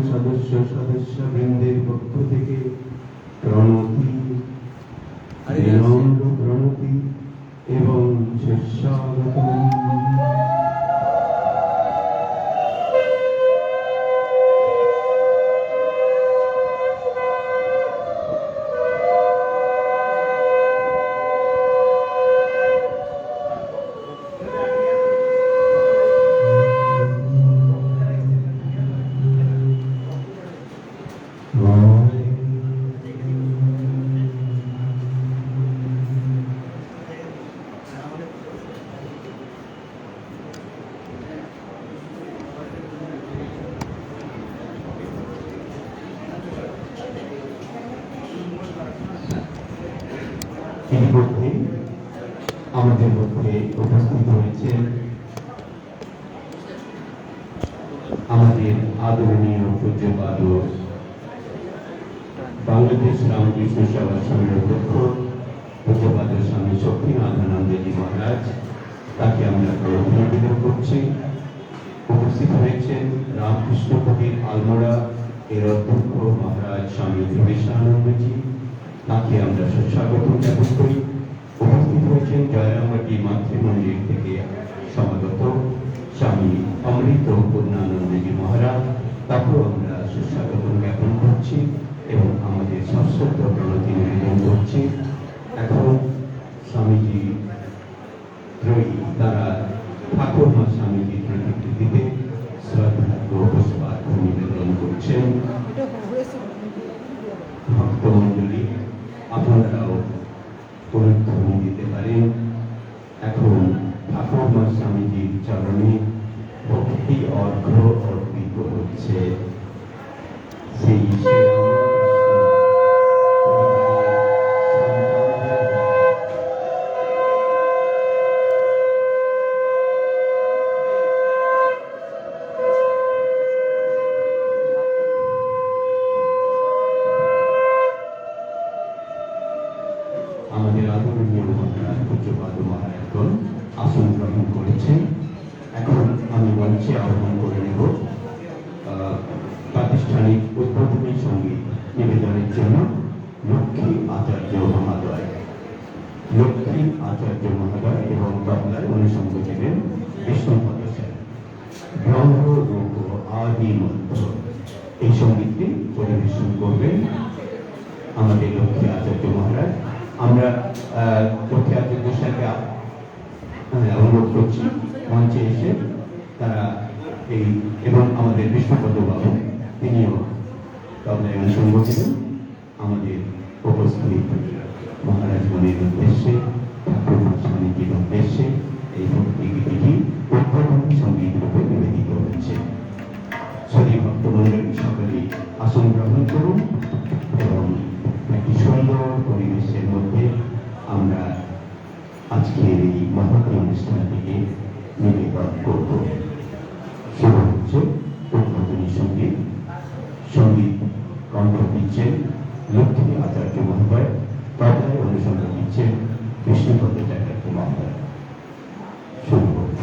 সদস্যবৃন্দের পক্ষ থেকে প্রণতি, বিনম্র প্রণতি এবং সুস্বাগতম। ইতিমধ্যে আমাদের মধ্যে উপস্থিত হয়েছেন আমাদের আদরণীয় পূজ্যপাদ বাংলাদেশ রামকৃষ্ণ সেবা সংঘের অধ্যক্ষ পূজ্যপাদ স্বামী শক্তিনাথানন্দজি মহারাজ, তাকে আমরা অভিনন্দন করছি। উপস্থিত হয়েছেন রামকৃষ্ণ কবির আলমোড়া এর অধ্যক্ষ মহারাজ স্বামী বিবেকানন্দজি, তাকে আমরা সুস্বাগত জ্ঞাপন করি। উপস্থিত হয়েছেন জয়রামবাটি মাতৃমন্দির থেকে সমাগত স্বামী অমৃত পূর্ণানন্দজি মহারাজ, তাকেও আমরা সুস্বাগত জ্ঞাপন করছি এবং আমাদের সশ্রদ্ধ প্রণতি নিবেদন করছি। এখন স্বামীজি ত্রয়ী তারা ঠাকুরমা স্বামীজির প্রতিকৃতিতে শ্রদ্ধার্ঘ্য পুষ্পার্ঘ্য নিবেদন করছেন। ভক্তমণ্ডলী, আপনারাও পরিধ্বনি দিতে পারেন। এখন ঠাকুরমা স্বামীজির চরণে ভক্তি অর্ঘ্য অর্পিত হচ্ছে। সেই আমাদের আদরণীয় মহারাজ পূজ্যপাদ মহারাজগণ আসন গ্রহণ করেছেন। এখন আমি মঞ্চে আহ্বান করে নেব প্রাতিষ্ঠানিক উদ্বোধনী সঙ্গীত নিবেদনের জন্য লক্ষ্মী আচার্য মহোদয়। লক্ষ্মী আচার্য মহোদয় এবং তবলায় অনুষঙ্গ দেবেন বিষ্ণুপদ সেন। ব্রহ্মরূপ আদি মধ্য এই সঙ্গীতটি পরিবেশন করবেন আমাদের লক্ষ্মী আচার্য মহারাজ। আমরা লক্ষ্মী আচার্য স্যারকে অনুরোধ করছি মঞ্চে এসে তারা এই এবং আমাদের বিষ্ণুপদ বাবু তিনিও তবলায় অনুষঙ্গ দেবেন। আমাদের উপস্থিত মহারাজগণের উদ্দেশ্যে ঠাকুরমা স্বামীজির উদ্দেশ্যে এই ভক্তি গীতিটি উদ্বোধনী সঙ্গীত রূপে নিবেদিত হচ্ছে। শ্রী ভক্তমণ্ডলী সকলেই আসন গ্রহণ করুন এবং একটি সুন্দর পরিবেশের মধ্যে আমরা আজকের এই মহৎ অনুষ্ঠানটিকে নিবেদন করব। শুরু হচ্ছে উদ্বোধনী সঙ্গীত। সঙ্গীত কণ্ঠ দিচ্ছেন লক্ষ্মী আচার্য মহোদয়, তবলায় অনুসঙ্গ দিচ্ছেন বিষ্ণুপদ চ্যাটার্জী মহোদয়। শুরু করব।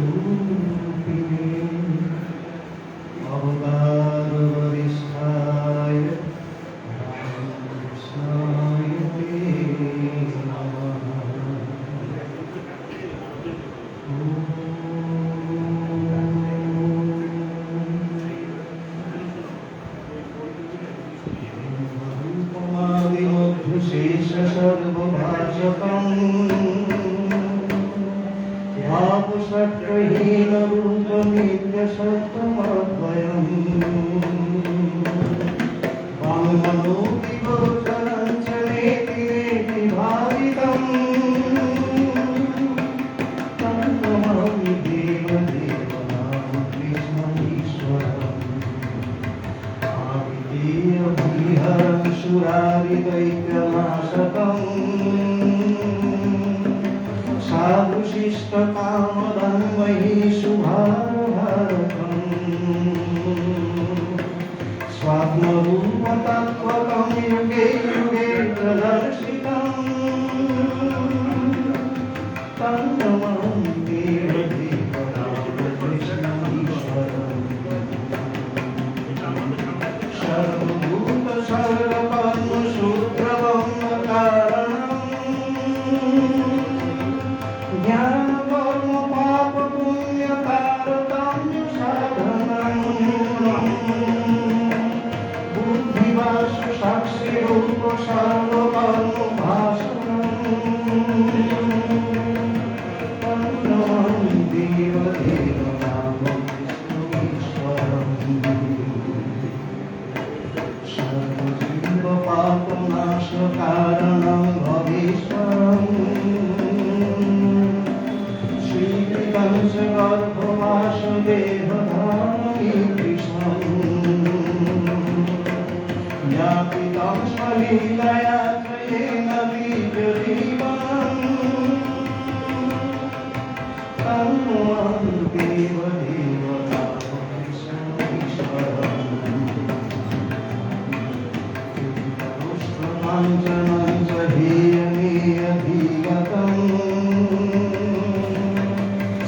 सर्वधर्मस्वरूपिणे अवतार वरिष्ठाय रामकृष्णाय ते नमः। रूपमादिमध्युशेष सर्वभाषकम् भावसत्त्वहीन रूपनित्यसत्त्वमद्वयम् वाङ्मनोविगोचरं च नेति नेति भावितम् तन्नमामि देवदेवनाम कृष्णमीश्वरम् आविदेयविहरं सुरारिदैत्यनाशकम् साधुशिष्टकामदन्मयी शुभारभरकम् स्वात्मरूपतत्त्वकं युगे युगे प्रदर्शितम् तं नमामि देवदेवरामकृष्णमीश्वरम् सर्वभूत सर्वकर्मशूद्रवम्मकारणम् ज्ञानकर्म पापपुण्यतारतम्यसाधनम् बुद्धिवासु साक्षिरूप सर्वकर्मभाषणम् नमामि देवदेवरामकृष्णमीश्वरम् सर्वजीवपापनाशकारणं भवेश्वरम् श्रीकंसगर्भवासुदेवधाममीकृष्णम् ज्ञापितं स्वलीलया त्रयेण बीजजीवनम् तं नमामि देवदेवरामकृष्णमीश्वरम् काञ्चनं च हेयमेऽधिगतम्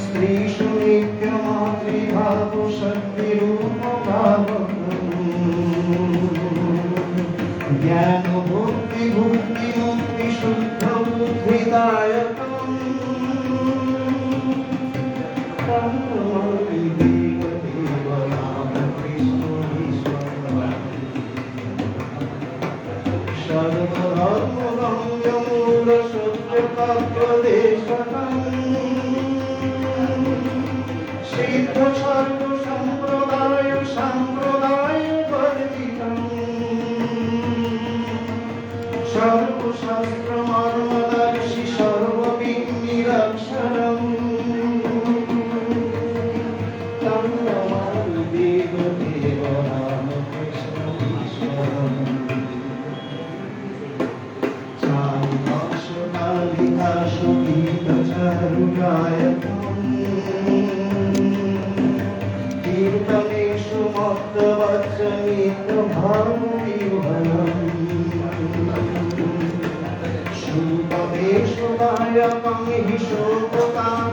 स्त्रीषु नित्यमातृभावो शक्तिरूपभावकम् ज्ञानबुद्धिमुक्तिशुद्धबुद्धिदायकम् तं नमामि देवदेवरामकृष्णमीश्वरम् सर्वधर्मगम्यमूलसूत्रतत्त्वदेशकम् सिद्धसर्वसम्प्रदायवर्जितम् सर्वशास्त्रमर्मदर्शि सर्वविनिरक्षरम् तं नमामि देवदेवरामकृष्णमीश्वरम् कीर्तनेषु मत्तवच्चमित्रभावविवहनम् श्रुतमेषु नायकं हि शोकतापबालकम्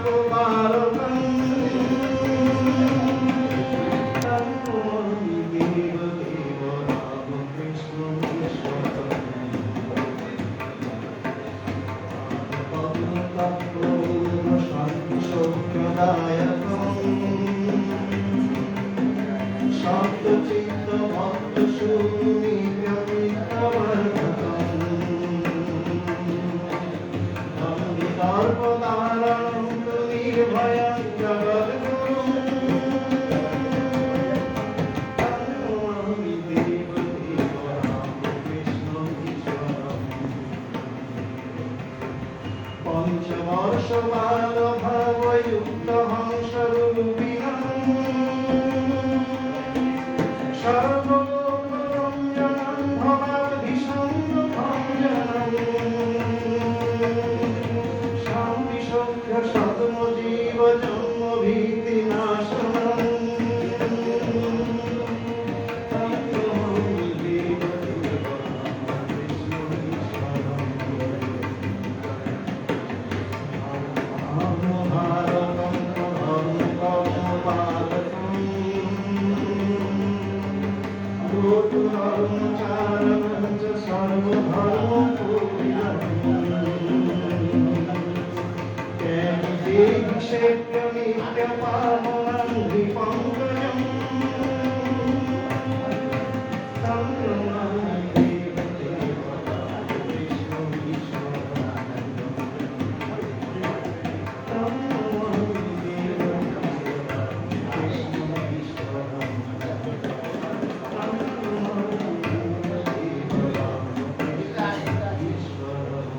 तं नमामि देवदेवरामकृष्णमीश्वरम्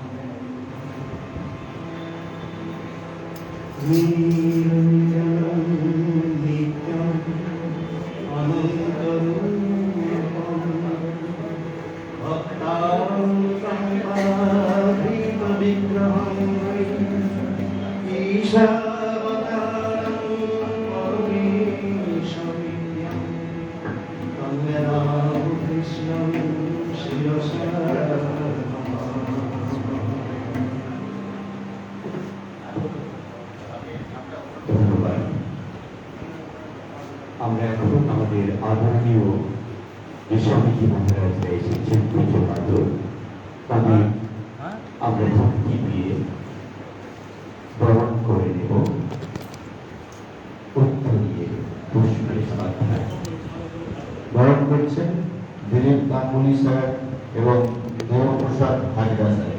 नित्यं আদরণীয় যে স্বামীজি মহারাজরা এসেছেন পূজ্যপাদ, তাদের আমরা ভক্তি দিয়ে বরণ করে নেব, উত্তর দিয়ে পুষ্পের শ্রদ্ধায় বরণ করছেন দিলীপ গাঙ্গুলি স্যার এবং দেবপ্রসাদ হাজরা স্যার।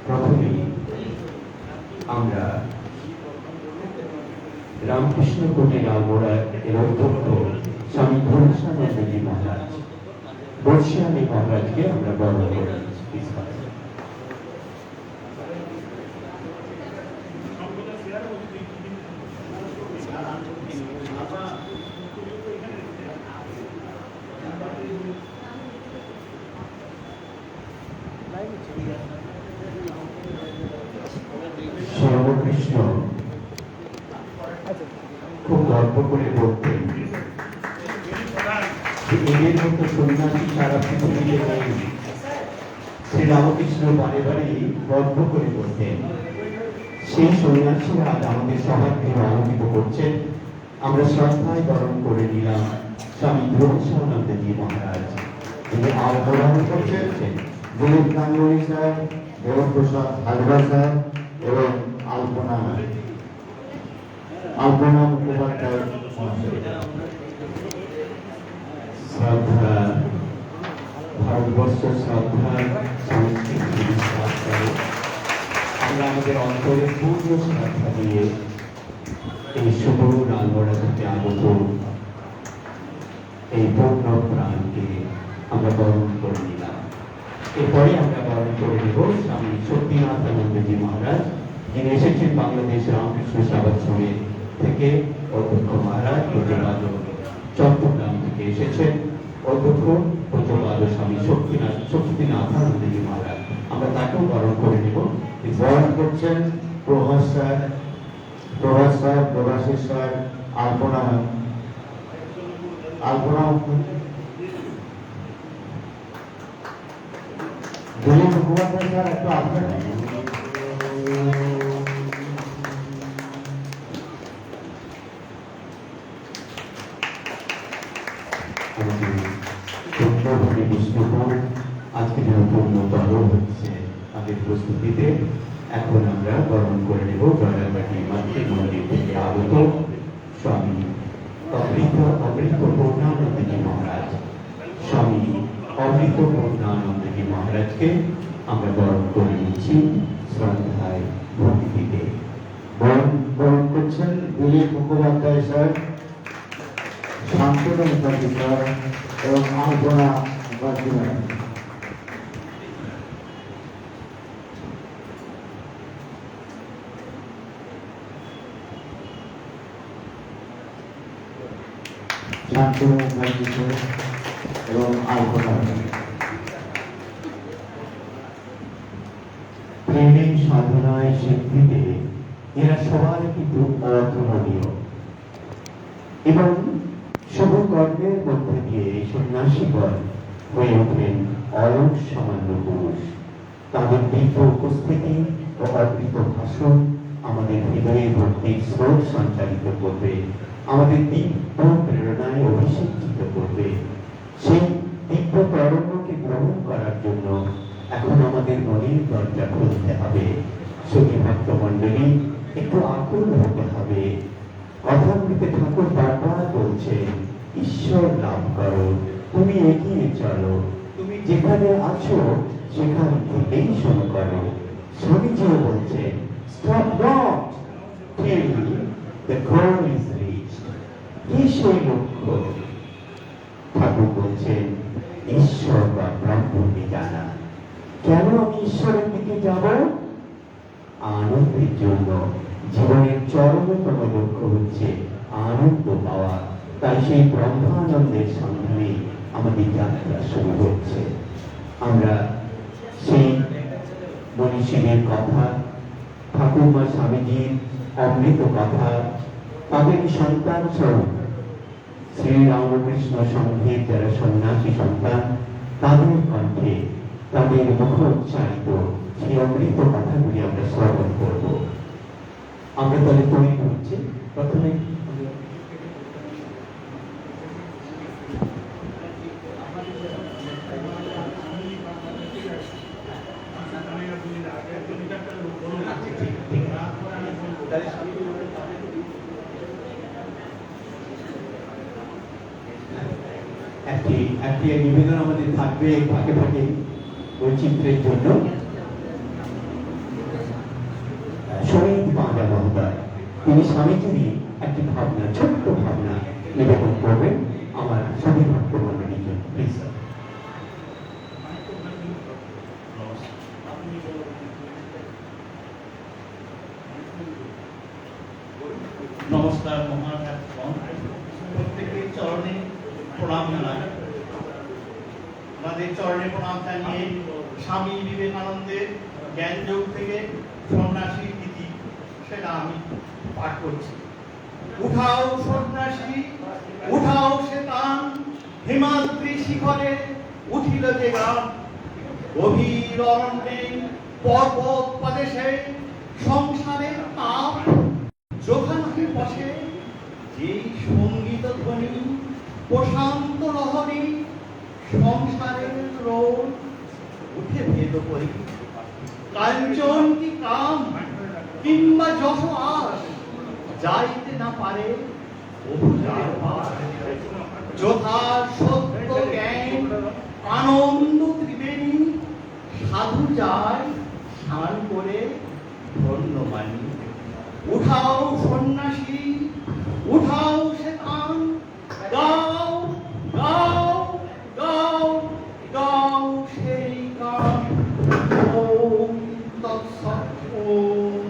প্রথমেই আমরা রামকৃষ্ণ কুটির আলমোড়া এর অধ্যক্ষ স্বামী ঘনশ্যামানন্দজি মহারাজ, বর্ষিয়ানী মহারাজকে আমরা বরণ করে নিচ্ছি। শ্রীরামকৃষ্ণ খুব গর্ব করে বলতেন যে এদের মতো সন্ন্যাসী সারা পৃথিবীতে নেই। শ্রীরামকৃষ্ণ বারে বারে গর্ব করে বলতেন, সেই সন্ন্যাসীরা আজ আমাদের সবার থেকে আলোকিত করছেন। আমরা শ্রদ্ধায় বরণ করে নিলাম স্বামী ঘনশ্যামানন্দজি মহারাজ, তিনি বরণ করছেন দিলীপ গাঙ্গুলি স্যার, দেবপ্রসাদ হাজরা স্যার এবং আলপনা মুখোপাধ্যায় মহাশয়। শ্রদ্ধা, ভারতবর্ষ শ্রদ্ধা, সংস্কৃতি বিশ্বাস করে আমরা আমাদের অন্তরে পূর্ণ শ্রদ্ধা দিয়ে এই শুভ আলমোড়া থেকে আগত এই পূর্ণ প্রাণকে আমরা বরণ করে নিলাম। এরপরে আমরা বরণ করে নেব স্বামী শক্তিনাথানন্দজি মহারাজ, যিনি এসেছেন বাংলাদেশ রামকৃষ্ণ সেবাশ্রমের থেকে। অধ্যক্ষ মহারাজ পূজ্যপাদ চট্টগ্রাম থেকে এসেছেন, অধ্যক্ষ পূজ্যপাদ স্বামী শক্তিনাথানন্দজি মহারাজ। আমরা তাকেও বরণ করে নেব। বরণ করছেন প্রভাস স্যার, দেবাশিস স্যার, আলপনা দিলীপ মুখোপাধ্যায় স্যার একটু আসবেন। আমাদের পূর্ণভাবে বিষ্ণুপুর আজকে যেন পূর্ণতর হচ্ছে তাদের প্রস্তুতিতে। এখন আমরা বরণ করে নেব জয়রাবাটি মাতৃমন্দির থেকে আগত স্বামী অমৃত পূর্ণানন্দজি মহারাজ। স্বামী অমৃত পূর্ণানন্দজি মহারাজকে আমরা বরণ করে নিচ্ছি শ্রদ্ধায় ভক্তিতে। বরণ করছেন দিলীপ মুখোপাধ্যায় স্যার, শান্তনু মুখার্জি স্যার এবং আলপনা মুখার্জি ম্যাডাম। শান্তনু মুখার্জি স্যার এবং আলপনা প্রেমের সাধনায় স্বীকৃতি এরা সবাই কিন্তু অতুলনীয় এবং শুভ কর্মের মধ্যে দিয়ে সন্ন্যাসীগণ হয়ে ওঠেন অলস সামান্য পুরুষ। তাদের দিব্য উপস্থিতি ও অদ্ভুত ভাষণ আমাদের হৃদয়ে ভক্তির স্রোত সঞ্চালিত করবে, আমাদের দিব্য প্রেরণায় অভিষেচিত করবে। সেই দিব্য প্রেরণাকে গ্রহণ করার জন্য এখন আমাদের মনের দরজা খুলতে হবে। সখী ভক্ত মন্ডলী, একটু আকুল হতে হবে। কথামৃতে ঠাকুর বারবার বলছে, ঈশ্বর লাভ করো, তুমি এগিয়ে চলো, তুমি যেখানে আছো সেখান থেকেই শুরু করো। স্বামীজিও বলছে, stop not till the goal is reached. কি সেই লক্ষ্য? ঠাকুর বলছেন, ঈশ্বর বা ব্রহ্মকে জানা। কেন আমি ঈশ্বরের দিকে যাব? আনন্দের জন্য। জীবনের চরমতম লক্ষ্য হচ্ছে আনন্দ পাওয়া। তাই সেই ব্রহ্মানন্দের সন্ধানে আমাদের যাত্রা শুরু হচ্ছে। আমরা সেই মনীষীদের কথা, ঠাকুরমা স্বামীজির অমৃত কথা, তাদের সন্তান স্বরূপ শ্রীরামকৃষ্ণ সংঘের যারা সন্ন্যাসী সন্তান, তাদের কণ্ঠে, তাদের মুখোচ্চারিত সেই অমৃত কথাগুলি আমরা শ্রবণ করব। আমরা তাহলে তৈরি হচ্ছে। প্রথমে একটি একটি নিবেদন আমাদের থাকবে ফাঁকে ফাঁকে বৈচিত্র্যের জন্য। শহীদ পাঁজা মহোদয় তিনি স্বামীজিরই একটি ভাবনা, ছোট্ট ভাবনা নিবেদন করবেন আমার সবই ভক্ত মন্ডলীর জন্য। Please sir. নমস্কার মহারাজগণ, প্রত্যেকের চরণে প্রণাম জানাই। আমাদের চরণে প্রণাম জানিয়ে স্বামী বিবেকানন্দের জ্ঞানযোগ থেকে সন্ন্যাসীর গীতি সেটা আমি পাঠ করছি। উঠাও সন্ন্যাসী, উঠাও সে তান, হিমাদ্রি শিখরে উঠিল যে গান। গভীর অরণ্যে পর্বত প্রদেশে সংসারের তাপ যোগানকে বসে যেই সঙ্গীত ধ্বনি প্রশান্ত লহরী সংসারের রোদ উঠে ভেদ করি। কাঞ্চন কি কাম কিংবা যশ আস যাইতে না পারে অভিযার পাশ। যথা সত্য জ্ঞান আনন্দ ত্রিবেণী সাধু যায় স্নান করে ধন্য মানি। উঠাও সন্ন্যাসী, উঠাও সে তান, গাও গাও গাও গাও সেই গান। ওম তৎসৎ। ওম।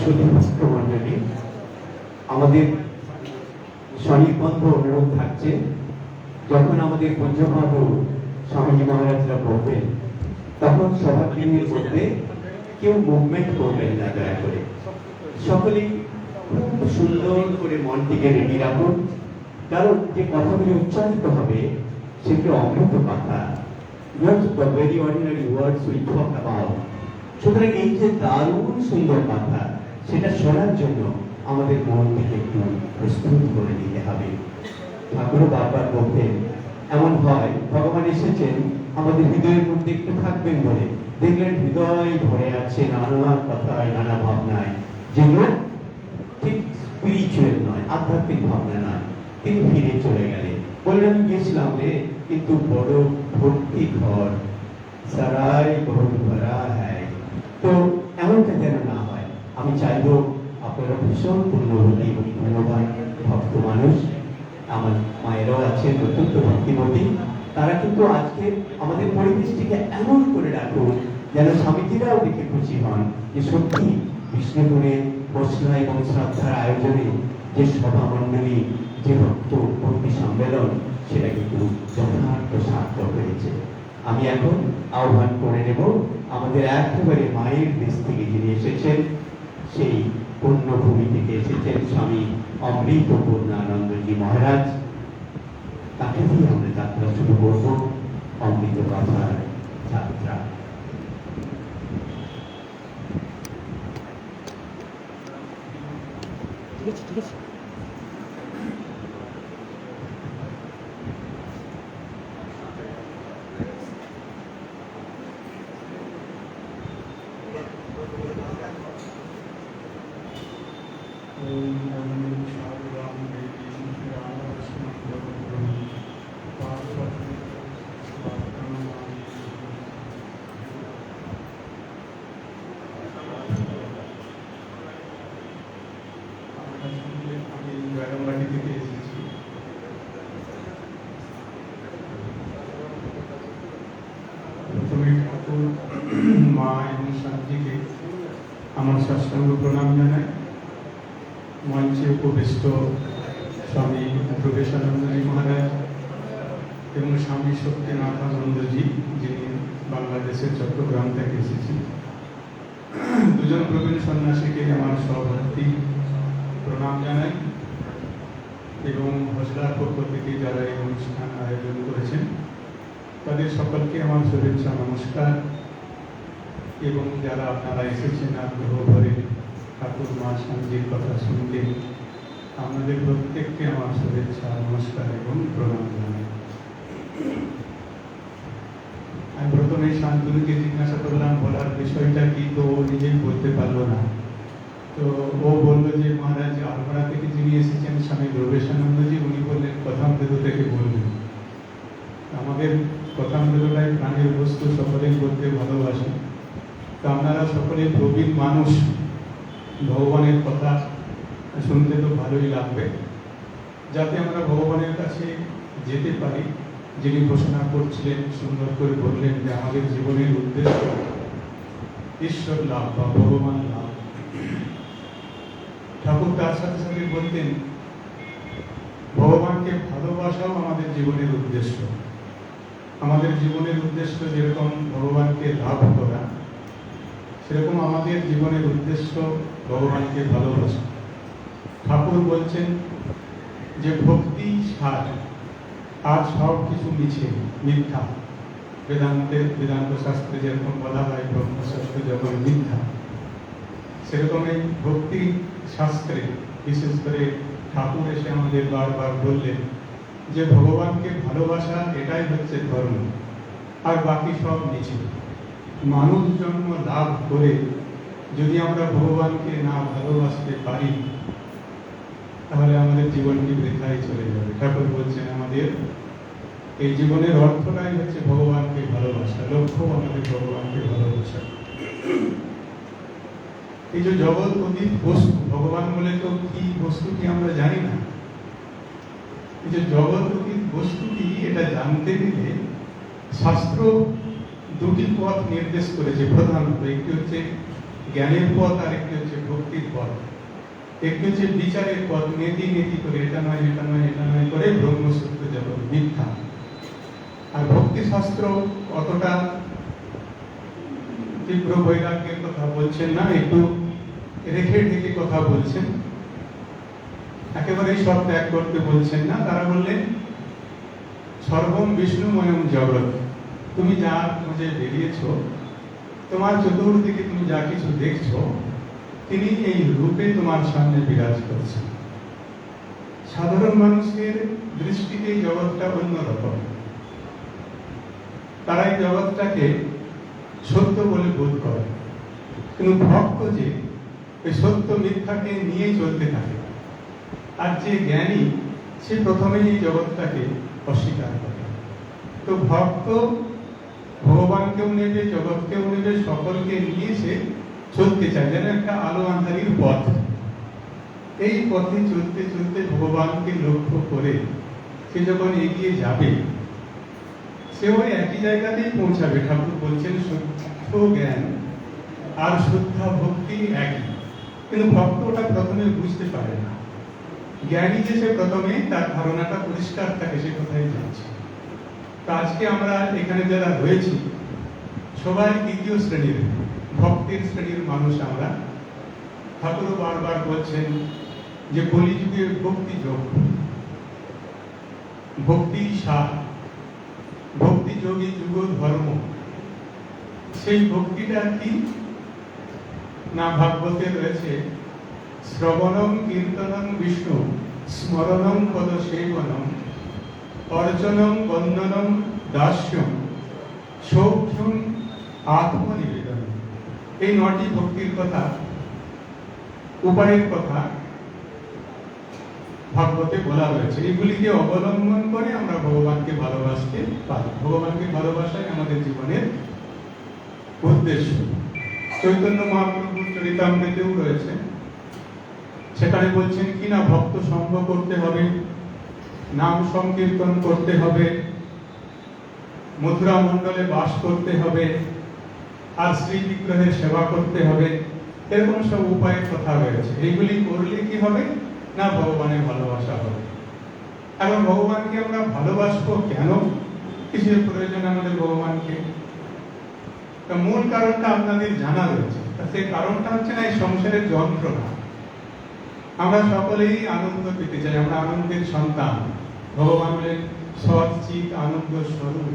শুধু ভক্ত মন্ডলী, আমাদের স্বনির্বন্ধ অনুরোধ থাকছে, যখন আমাদের পূজ্যবাবু স্বামীজি মহারাজরা বলবেন তখন সভাগৃহের মধ্যে কেউ মুভমেন্ট করবেন না, দয়া করে সকলেই খুব সুন্দর করে মনটিকে রেডি রাখুন, কারণ যে কথাগুলি উচ্চারিত হবে সেগুলো অমৃত কথা, not the very ordinary words we talk about। সুতরাং এই যে দারুণ সুন্দর কথা সেটা শোনার জন্য আমাদের মনটিকে একটু প্রস্তুত করে নিতে হবে। ঠাকুর বারবার বলতেন এমন হয় ভগবান এসেছেন আমাদের হৃদয়ের মধ্যে একটু থাকবেন বলে, দেখলেন হৃদয় ভরে আছে নানা কথায় নানা ভাবনায়, যেগুলো ঠিক স্পিরিচুয়াল নয়, আধ্যাত্মিক ভাবনা নয়। তিনি ফিরে চলে গেলেন, বললেন আমি গেছিলাম রে, কিন্তু বড় ভর্তি ঘর, সারাই বহুত ভরা হ্যায়। তো এমনটা যেন না হয়, আমি চাইবো আপনারা ভীষণ পূর্ণবতী এবং ধন্যবাদ ভক্ত মানুষ, আমার মায়েরাও আছেন অত্যন্ত ভক্তিমতী, তারা কিন্তু আজকে আমাদের পরিবেশটিকে এমন করে রাখুন যেন স্বামীজিরাও দেখে খুশি হন যে সত্যি বিষ্ণুপুরে বসনা এবং শ্রদ্ধার আয়োজনে যে সভা মণ্ডলী, যে ভক্ত ভক্তি সম্মেলন, সেটা কিন্তু যথার্থ সার্থক হয়েছে। আমি এখন আহ্বান করে নেব আমাদের একেবারে মায়ের দেশ থেকে যিনি এসেছেন, সেই পুণ্যভূমি থেকে এসেছেন স্বামী অমৃত পূর্ণানন্দজি মহারাজ, তাকে দিয়ে আমরা যাত্রা শুরু করব, অমৃত কথার যাত্রা। ঠিক আছে, ঠিক আছে। মা এবং স্বামীজিকে আমার সাষ্টাঙ্গ প্রণাম জানাই। মঞ্চে উপবিষ্ট স্বামী প্রবেশানন্দজি মহারাজ এবং স্বামী শক্তিনাথানন্দজি, যিনি বাংলাদেশের চট্টগ্রাম থেকে এসেছেন, দুজন প্রবীণ সন্ন্যাসীকে আমার সভাপতি প্রণাম জানাই এবং হজলার পক্ষ থেকে যারা এই অনুষ্ঠান আয়োজন করেছেন তাদের সকলকে আমার শুভেচ্ছা নমস্কার। এবং যারা আপনারা এসেছেন আগ্রহ ভরে ঠাকুর মা শান্তির কথা শুনতে আপনাদের প্রত্যেককে আমার শুভেচ্ছা, নমস্কার এবং প্রণাম জানাই। আমি প্রথমে শান্তনুকে জিজ্ঞাসা করলাম বলার বিষয়টা কি, তো ও নিজেই বলতে পারলো না। তো ও বললো যে মহারাজ আলমোড়া থেকে যিনি এসেছেন স্বামী প্রবেশানন্দজি, উনি বললেন কথামৃত থেকে বলবেন। আমাদের কথামৃতটাই প্রাণের বস্তু, সকলেই বলতে ভালোবাসি। তো আপনারা সকলে প্রবীণ মানুষ, ভগবানের কথা শুনতে তো ভালোই লাগবে। যাতে আমরা ভগবানের কাছে যেতে পারি, যিনি ঘোষণা করছিলেন, সুন্দর করে বললেন যে আমাদের জীবনের উদ্দেশ্য ঈশ্বর লাভ বা ভগবান লাভ। ঠাকুর তার সাথে সাথে বলতেন ভগবানকে ভালোবাসাও আমাদের জীবনের উদ্দেশ্য। আমাদের জীবনের উদ্দেশ্য যেরকম ভগবানকে লাভ করা, সেরকম আমাদের জীবনের উদ্দেশ্য ভগবানকে ভালোবাসা। ঠাকুর বলছেন যে ভক্তি সার, আর সব কিছু মিছে, মিথ্যা। বেদান্ত শাস্ত্রে যেরকম বলা হয় ব্রহ্মশাস্ত্র যখন মিথ্যা, সেরকম এই ভক্তি শাস্ত্রে বিশেষ করে ঠাকুর এসে আমাদের বারবার বললেন যে ভগবানকে ভালোবাসা এটাই হচ্ছে ধর্ম, আর বাকি সব মিছে। মানুষ জন্ম লাভ করে যদি আমরা ভগবানকে না ভালোবাসতে পারি, তাহলে আমাদের জীবনটি বৃথায় চলে যাবে। ঠাকুর বলছেন আমাদের এই জীবনের অর্থটাই হচ্ছে ভগবানকে ভালোবাসা, লক্ষ্য আমাদের ভগবানকে ভালোবাসা। এই যে জগৎ অতীত বস্তু, ভগবান বলে তো কি বস্তু কি আমরা জানি না। এই যে জগৎ অতীত বস্তু কি, এটা জানতে গেলে শাস্ত্র দুটি পথ নির্দেশ করেছে প্রধানত। একটি হচ্ছে জ্ঞানের পথ, আর একটি হচ্ছে ভক্তির পথ। একটি হচ্ছে বিচারের পথ, নেতি নেতি করে এটা নয় এটা নয় এটা নয় করে ব্রহ্মসূত্র জগৎ মিথ্যা। আর ভক্তি শাস্ত্র অতটা তীব্র বৈরাগ্যের কথা বলছেন না, একটু রেখে ঢেকে কথা বলছেন, একেবারেই সব ত্যাগ করতে বলছেন না। তারা বললেন সর্বম বিষ্ণুময়ম জগৎ, তুমি যা খুঁজে বেরিয়েছ, তোমার চতুর্দিকে তুমি যা কিছু দেখছো, তিনি এই রূপে তোমার সামনে বিরাজ করছেন। সাধারণ মানুষের দৃষ্টিতে এই জগৎটা অন্যরকম। তারা এই জগৎটাকে সত্য বলে বোধ করে, কিন্তু ভক্ত যে এই সত্য মিথ্যাকে নিয়ে চলতে থাকে, আর যে জ্ঞানী সে প্রথমেই এই জগৎটাকে অস্বীকার করে। তো ভক্ত ভগবানকেও নেবে, জগৎকেও নেবে, সকলকে নিয়ে সে চলতে চায়, যেন একটা আলো আঁধারির পথ। এই পথে চলতে চলতে ভগবানকে লক্ষ্য করে সে যখন এগিয়ে যাবে, সে ওই একই জায়গাতেই পৌঁছাবে। ঠাকুর বলছেন শুদ্ধ জ্ঞান আর শুদ্ধা ভক্তি একই, কিন্তু ভক্ত ওটা প্রথমে বুঝতে পারে না। জ্ঞানী যে সে প্রথমে তার ধারণাটা পরিষ্কার থাকে, সে কোথায় যাচ্ছে। তো আজকে আমরা এখানে যারা রয়েছি সবাই দ্বিতীয় শ্রেণীর, ভক্তির শ্রেণীর মানুষ আমরা। ঠাকুর বারবার বলছেন যে কলিযুগে ভক্তি যোগ, ভক্তি সার, ভক্তি যোগী যুগ ধর্ম। সেই ভক্তিটা কি না, ভাগবতে রয়েছে শ্রবণম কীর্তনম বিষ্ণু স্মরণম পদ সেবনম অর্চনম বন্দনম দাস্যম সৌখ্যম আত্মনিবেদন। এই 9টি ভক্তির কথা, উপায়ের কথা ভাগবতে বলা রয়েছে। এগুলিকে অবলম্বন করে আমরা ভগবানকে ভালোবাসতে পারি। ভগবানকে ভালোবাসাই আমাদের জীবনের উদ্দেশ্য। চৈতন্য মহাপ্রভুর চরিতামৃতেও রয়েছে, সেখানে বলছেন কি না, ভক্ত সঙ্গ করতে হবে, নাম সংকীর্তন করতে হবে, মথুরা মণ্ডলে বাস করতে হবে, আর শ্রী বিগ্রহের সেবা করতে হবে। এরকম সব উপায়ের কথা রয়েছে। এইগুলি করলে কি হবে না, ভগবানের ভালোবাসা হবে। এখন ভগবানকে আমরা ভালোবাসবো কেন, কিসের প্রয়োজন আমাদের ভগবানকে? মূল কারণটা আপনাদের জানা রয়েছে। সেই কারণটা হচ্ছে না এই সংসারের যন্ত্রণা। আমরা সকলেই আনন্দ পেতে চাই, আমরা আনন্দের সন্তান। ভগবান বলেন সৎ চিৎ আনন্দ স্বরূপ।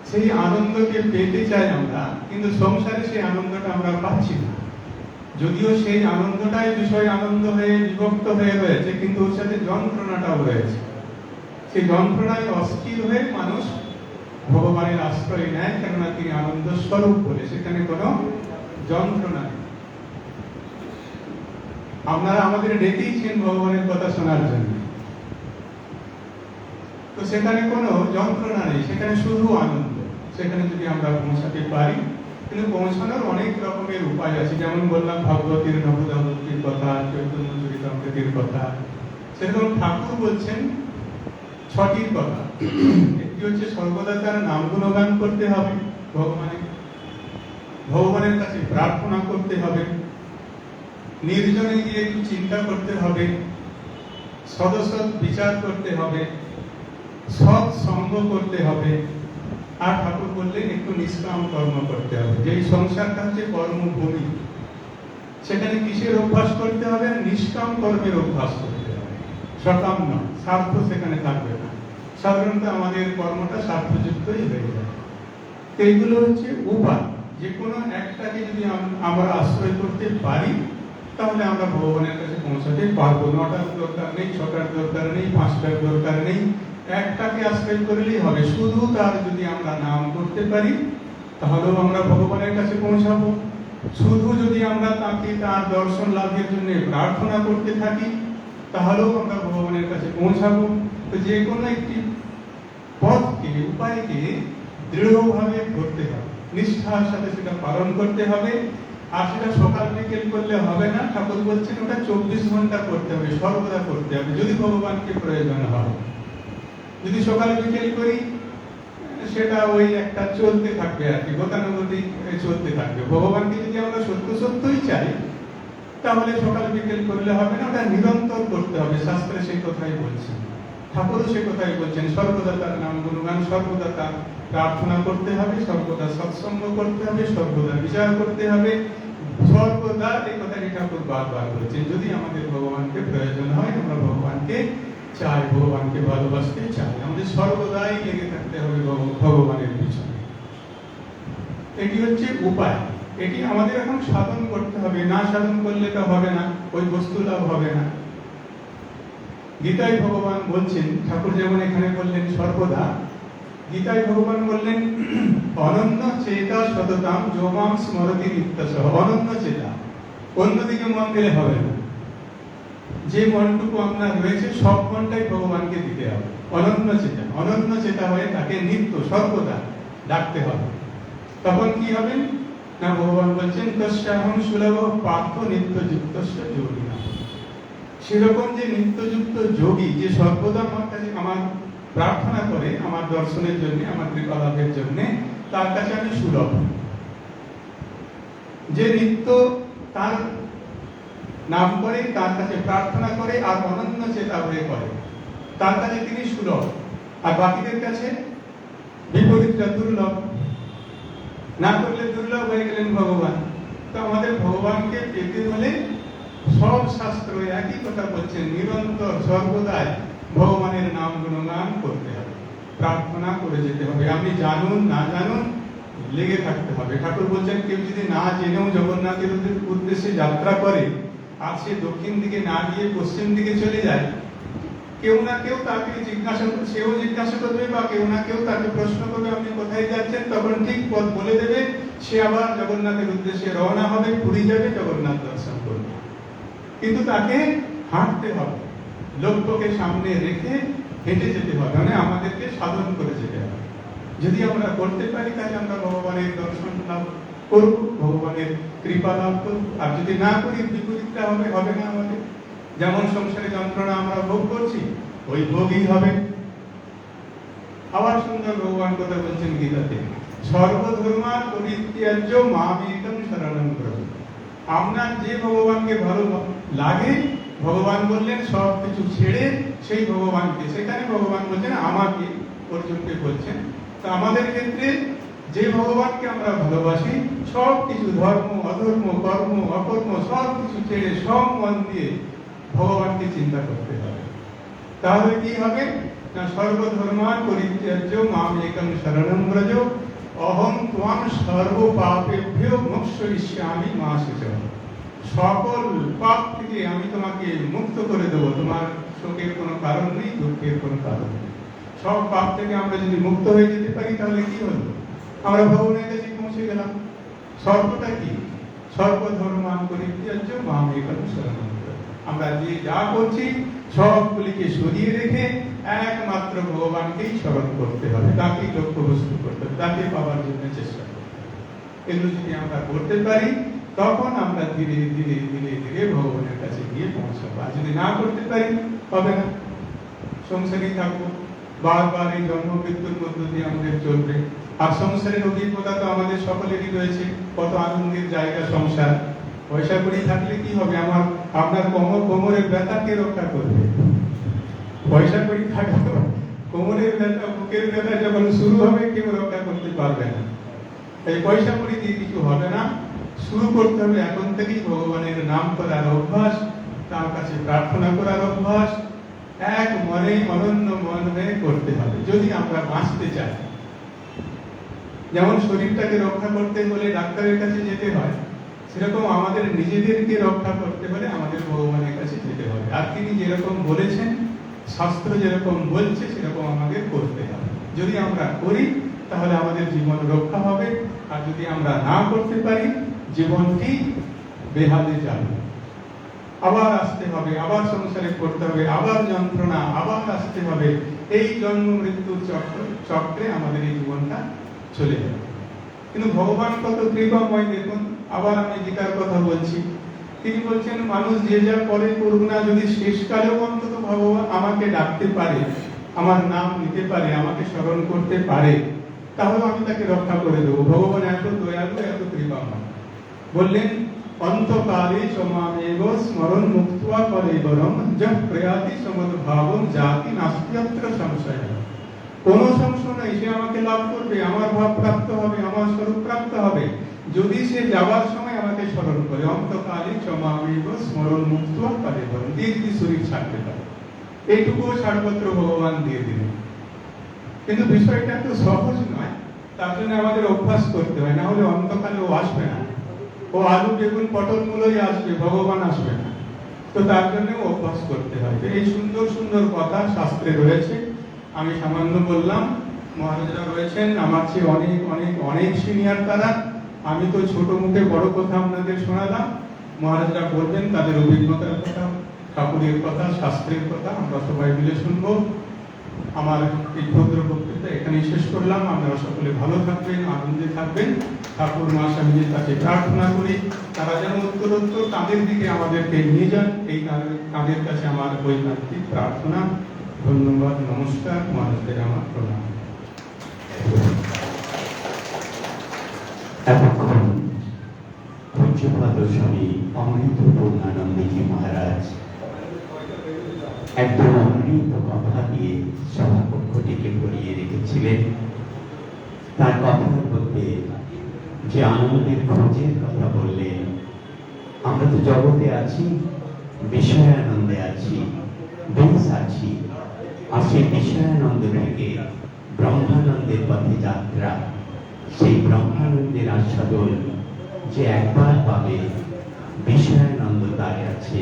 সেই আনন্দকে পেতে চাই আমরা, কিন্তু সংসারে সেই আনন্দটা আমরা পাচ্ছি না। যদিও সেই আনন্দটাই বিষয় আনন্দ হয়ে বিভক্ত হয়ে রয়েছে, কিন্তু ওর সাথে যন্ত্রণাটাও রয়েছে। সেই যন্ত্রণায় অস্থির হয়ে মানুষ ভগবানের আশ্রয় নেয়, কেননা তিনি আনন্দ স্বরূপ বলে, সেখানে কোনো যন্ত্রণা নেই। আপনারা আমাদের ডেকেইছেন ভগবানের কথা শোনার জন্য, তো সেখানে কোনো যন্ত্রণা নেই, সেখানে শুধু আনন্দ। সেখানে যদি আমরা পৌঁছাতে পারি, কিন্তু পৌঁছানোর অনেক রকমের উপায় আছে। যেমন বললাম ভাগবতীর নবদম্পতির কথা, চৈতন্য চরিতামৃতের কথা, সেরকম ঠাকুর বলছেন 6টির কথা। একটি হচ্ছে সর্বদা তার নাম গুণগান করতে হবে, ভগবানের কাছে প্রার্থনা করতে হবে, নির্জনে গিয়ে একটু চিন্তা করতে হবে, সদসৎ বিচার করতে হবে, সৎ সঙ্গ করতে হবে, আর ঠাকুর বললেন একটু নিষ্কাম কর্ম করতে হবে। যেই সংসারটা হচ্ছে কর্মভূমি, সেখানে কিসের অভ্যাস করতে হবে? নিষ্কাম কর্মের অভ্যাস করতে হবে, সকাম নয়। স্বার্থ সেখানে থাকবে না। সাধারণত আমাদের কর্মটা স্বার্থযুক্তই হয়ে যায়। এইগুলো হচ্ছে উপায়। যে কোনো একটাকে যদি আমরা আশ্রয় করতে পারি, তাহলে আমরা ভগবানের কাছে পৌঁছাতে পারবো। 9টার দরকার নেই, 6টার দরকার নেই, 5টার দরকার নেই, একটাকে আশ্রয় করলেই হবে। শুধু তার যদি আমরা নাম করতে পারি, তাহলেও আমরা ভগবানের কাছে পৌঁছাবো। শুধু যদি আমরা তাকে তার দর্শন লাভের জন্য প্রার্থনা করতে থাকি, তাহলেও আমরা ভগবানের কাছে পৌঁছাবো। তো যে কোনো একটি পথকে, উপায়কে দৃঢ়ভাবে ধরতে হবে, নিষ্ঠার সাথে সেটা পালন করতে হবে। আর সেটা সকাল বিকেল করলে হবে না। ঠাকুর বলছেন ওটা 24 ঘন্টা করতে হবে, সর্বদা করতে হবে, যদি ভগবানকে প্রয়োজন হয়। যদি সকাল বিকেল করি, সেটা ওই একটা চলতে থাকবে আর কি, গতানুগতিক চলতে থাকবে। ভগবানকে যদি আমরা সত্য সত্যই চাই, তাহলে সকাল বিকেল করলে হবে না, ওটা নিরন্তর করতে হবে। শাস্ত্রে সেই কথাই বলছেন, ঠাকুরও সে কথাই বলছেন। সর্বদা তার নাম গুণগান, সর্বদা তার প্রার্থনা করতে হবে, সর্বদা সৎসঙ্গ করতে হবে, সর্বদা বিচার করতে হবে, সর্বদা। এই কথাটি ঠাকুর বারবার বলছেন। যদি আমাদের ভগবানকে প্রয়োজন হয়, আমরা ভগবানকে চাই, ভগবানকে ভালোবাসতে চাই, আমাদের সর্বদাই লেগে থাকতে হবে ভগবানের পিছনে। এটি হচ্ছে উপায়। এটি আমাদের এখন সাধন করতে হবে, না সাধন করলে তো হবে না, ওই বস্তু লাভ হবে না। গীতায় ভগবান বলছেন, ঠাকুর যেমন এখানে বললেন সর্বদা, গীতায় ভগবান বললেন অনন্য চেতা সততাম যোমাম স্মরতি নিত্যসহ। অনন্য চেতা, অন্যদিকে মন দিলে হবে না। যে মনটুকু আপনার রয়েছে, সব মনটাই ভগবানকে দিতে হবে। অনন্য চেতা, অনন্য চেতা হয়ে তাকে নিত্য সর্বদা ডাকতে হবে। তখন কি হবে না, ভগবান বলছেন তস্যাহং সুলভ পার্থ নিত্যযুক্তস্য যোগিনাঃ। সেরকম যে নিত্যযুক্ত যোগী, যে সর্বদা আমার কাছে আমার প্রার্থনা করে, আমার দর্শনের জন্য, আমার কৃপা লাভের জন্য, তার কাছে আমি সুলভ। যে নিত্য তার নাম করে, তার কাছে প্রার্থনা করে, আর অনন্য চেতা হয়ে করে, তার কাছে তিনি সুলভ। আর বাকিদের কাছে বিপরীতটা দুর্লভ। না করলে দুর্লভ হয়ে গেলেন ভগবান। তো আমাদের ভগবানকে পেতে হলে সব শাস্ত্র একই কথা বলছেন, নিরন্তর সর্বদাই ভগবানের নাম গুণগান করতে হবে, প্রার্থনা করে যেতে হবে। আপনি জানুন না জানুন, লেগে থাকতে হবে। ঠাকুর বলছেন কেউ যদি না জেনেও জগন্নাথের উদ্দেশ্যে যাত্রা করে, আর সে দক্ষিণ দিকে না গিয়ে পশ্চিম দিকে চলে যায়, কেউ না কেউ তাকে সেও জিজ্ঞাসা করবে, বা কেউ না কেউ তাকে প্রশ্ন করবে আপনি কোথায় যাচ্ছেন। তখন ঠিক পথ বলে দেবে, সে আবার জগন্নাথের উদ্দেশ্যে রওনা হবে, পুরী যাবে, জগন্নাথ দর্শন করবে। কিন্তু তাকে হাঁটতে হবে, লক্ষ্যকে সামনে রেখে হেঁটে যেতে হবে, মানে আমাদেরকে সাধন করে যেতে হবে। যদি আমরা করতে পারি, তাহলে আমরা ভগবানের দর্শন লাভ করব, ভগবানের কৃপা লাভ করব। আর যদি না করি, বিপরীতটা হবে না আমাদের। যেমন সংসারে যন্ত্রণা আমরা ভোগ করছি, ওই ভোগই হবে। আবার সুন্দর ভগবান কথা বলছেন গীতাতে, সর্বধর্মাৎ পরিত্যাজ্য মামেকং শরণং ব্রজ। আপনার যে ভগবানকে ভালো লাগে, ভগবান বললেন সব কিছু ছেড়ে সেই ভগবানকে, সেখানে ভগবান বলছেন আমাকে, অর্জুনকে বলছেন। তো আমাদের ক্ষেত্রে যে ভগবানকে আমরা ভালোবাসি, সব কিছু ধর্ম অধর্ম, কর্ম অকর্ম সব কিছু ছেড়ে সব মন দিয়ে ভগবানকে চিন্তা করতে হবে। তাহলে কি হবে না, সর্বধর্মাৎ পরিত্যাজ্য মামেকং শরণং ব্রজ অহং ত্বং সর্ব পাপেভ্যো মোক্ষয়িষ্যামি মা শুচঃ। সকল পাপ থেকে আমি তোমাকে মুক্ত করে দেবো, তোমার শোকের কোনো কারণ নেই, দুঃখের কোনো কারণ নেই। সব পাপ থেকে আমরা যদি মুক্ত হয়ে যেতে পারি তাহলে কি হলো? আমরা ভগবানের কাছে পৌঁছে গেলাম। সর্বটা কি? সর্বধর্মান পরিত্যাজ্য মাম একং শরণং ব্রজ। আমরা যে যা করছি সবগুলিকে সরিয়ে রেখে একমাত্র ভগবানকেই স্মরণ করতে হবে, তাকেই লক্ষ্যবস্তু করতে হবে, তাকে পাওয়ার জন্য চেষ্টা করতে হবে। এগুলো যদি আমরা করতে পারি তখন আমরা ধীরে ধীরে ধীরে ধীরে ভগবানের কাছে গিয়ে পৌঁছাবো। আর যদি না করতে পারি হবে না, সংসারেই থাকবো, বারবার এই জন্ম মৃত্যুর মধ্য দিয়ে আমাদের চলবে। আর সংসারের অভিজ্ঞতা তো আমাদের সকলেরই রয়েছে, কত আনন্দের জায়গা সংসার। পয়সা কড়ি থাকলে কি হবে? আপনার কোমরের ব্যথাকে রক্ষা করবে। পয়সা কড়ি থাকলে কোমরের ব্যথা, বুকের ব্যথা যখন শুরু হবে কেউ রক্ষা করতে পারবে না। এই পয়সা কড়ি দিয়ে কিছু হবে না। শুরু করতে হবে এখন থেকেই ভগবানের নাম করার অভ্যাস, তার কাছে প্রার্থনা করার অভ্যাস, এক মনে অনন্য মন হয়ে করতে হবে যদি আমরা বাঁচতে চাই। যেমন শরীরটাকে রক্ষা করতে হলে ডাক্তারের কাছে যেতে হয়, সেরকম আমাদের নিজেদেরকে রক্ষা করতে হলে আমাদের ভগবানের কাছে যেতে হবে। আর তিনি যেরকম বলেছেন, শাস্ত্র যেরকম বলছে সেরকম আমাদের করতে হবে। যদি আমরা করি তাহলে আমাদের জীবন রক্ষা হবে, আর যদি আমরা না করতে পারি জীবনটি বেহালে যাবে। আবার আসতে হবে, আবার সংসারে করতে হবে, আবার যন্ত্রণা, আবার আসতে হবে। এই জন্ম মৃত্যুর চক্রে আমাদের এই জীবনটা চলে যাবে। কিন্তু ভগবান কত কৃপাময় দেখুন। আবার আমি গীতার কথা বলছি, তিনি বলছেন মানুষ যে যা করে করুক না, যদি শেষকালেও অন্তত ভগবান আমাকে ডাকতে পারে, আমার নাম নিতে পারে, আমাকে স্মরণ করতে পারে, তাহলে আমি তাকে রক্ষা করে দেবো। ভগবান এত দয়ালু, এত কৃপাময়। বললেন অন্তকালে সমামেব স্মরণ মুক্ত্বা কলেবরম যঃ প্রয়াতি সমদ্ভাবম জাতি নাস্ত্যত্র সংশয়। কোন সংশয় নেই, সে আমাকে লাভ করবে, আমার ভাব প্রাপ্ত হবে, আমার স্বরূপ প্রাপ্ত হবে যদি সে যাবার সময় আমাকে স্মরণ করে। অন্তকালে সমামেব স্মরণ মুক্ত্বা কলেবরম, যদি শরীর ছাড়তে পারে, এইটুকুও ছাড়পত্র ভগবান দিয়ে দিলেন। কিন্তু বিষয়টা এত সহজ নয়, তার জন্য আমাদের অভ্যাস করতে হয়, না হলে অন্তকালে ও আসবে না। ও আলু বেগুন পটল মূলই আসবে, ভগবান আসবে না। তো তার জন্য অভ্যাস করতে হয়। এই সুন্দর সুন্দর কথা শাস্ত্রে রয়েছে, আমি সামান্য বললাম। মহারাজরা রয়েছেন আমার চেয়ে অনেক অনেক অনেক সিনিয়র তারা। আমি তো ছোট মুখে বড় কথা আপনাদের শোনালাম, মহারাজরা বলবেন তাদের অভিজ্ঞতার কথা, ঠাকুরের কথা, শাস্ত্রের কথা, আমরা সবাই মিলে শুনবো। আমার এই ক্ষুদ্র বক্তৃতা এখানেই শেষ করলাম। আপনারা সকলে ভালো থাকবেন, আনন্দে থাকবেন। ঠাকুর মা স্বামীজির কাছে প্রার্থনা করি তারা যেন উত্তরোত্তর তাদের দিকে আমাদেরকে নিয়ে যান, এই তাদের কাছে আমার বৈকান্তিক প্রার্থনা। ধন্যবাদ, নমস্কার, মহারাজদের আমার প্রণাম। এতক্ষণ পূজ্যপাদ স্বামী অমৃত পূর্ণানন্দজি মহারাজ একদম অমৃত কথা দিয়ে সভাকক্ষটিকে ভরিয়ে রেখেছিলেন। তার কথার মধ্যে যে আনন্দের খোঁজের কথা বললেন, আমরা তো জগতে আছি, বিষয়ানন্দে আছি, বেশ আছি, আর সেই বিষয়ানন্দ থেকে ব্রহ্মানন্দের পথে যাত্রা। সেই ব্রহ্মানন্দের আস্বাদন যে একবার পাবে, বিষয়ানন্দ তার কাছে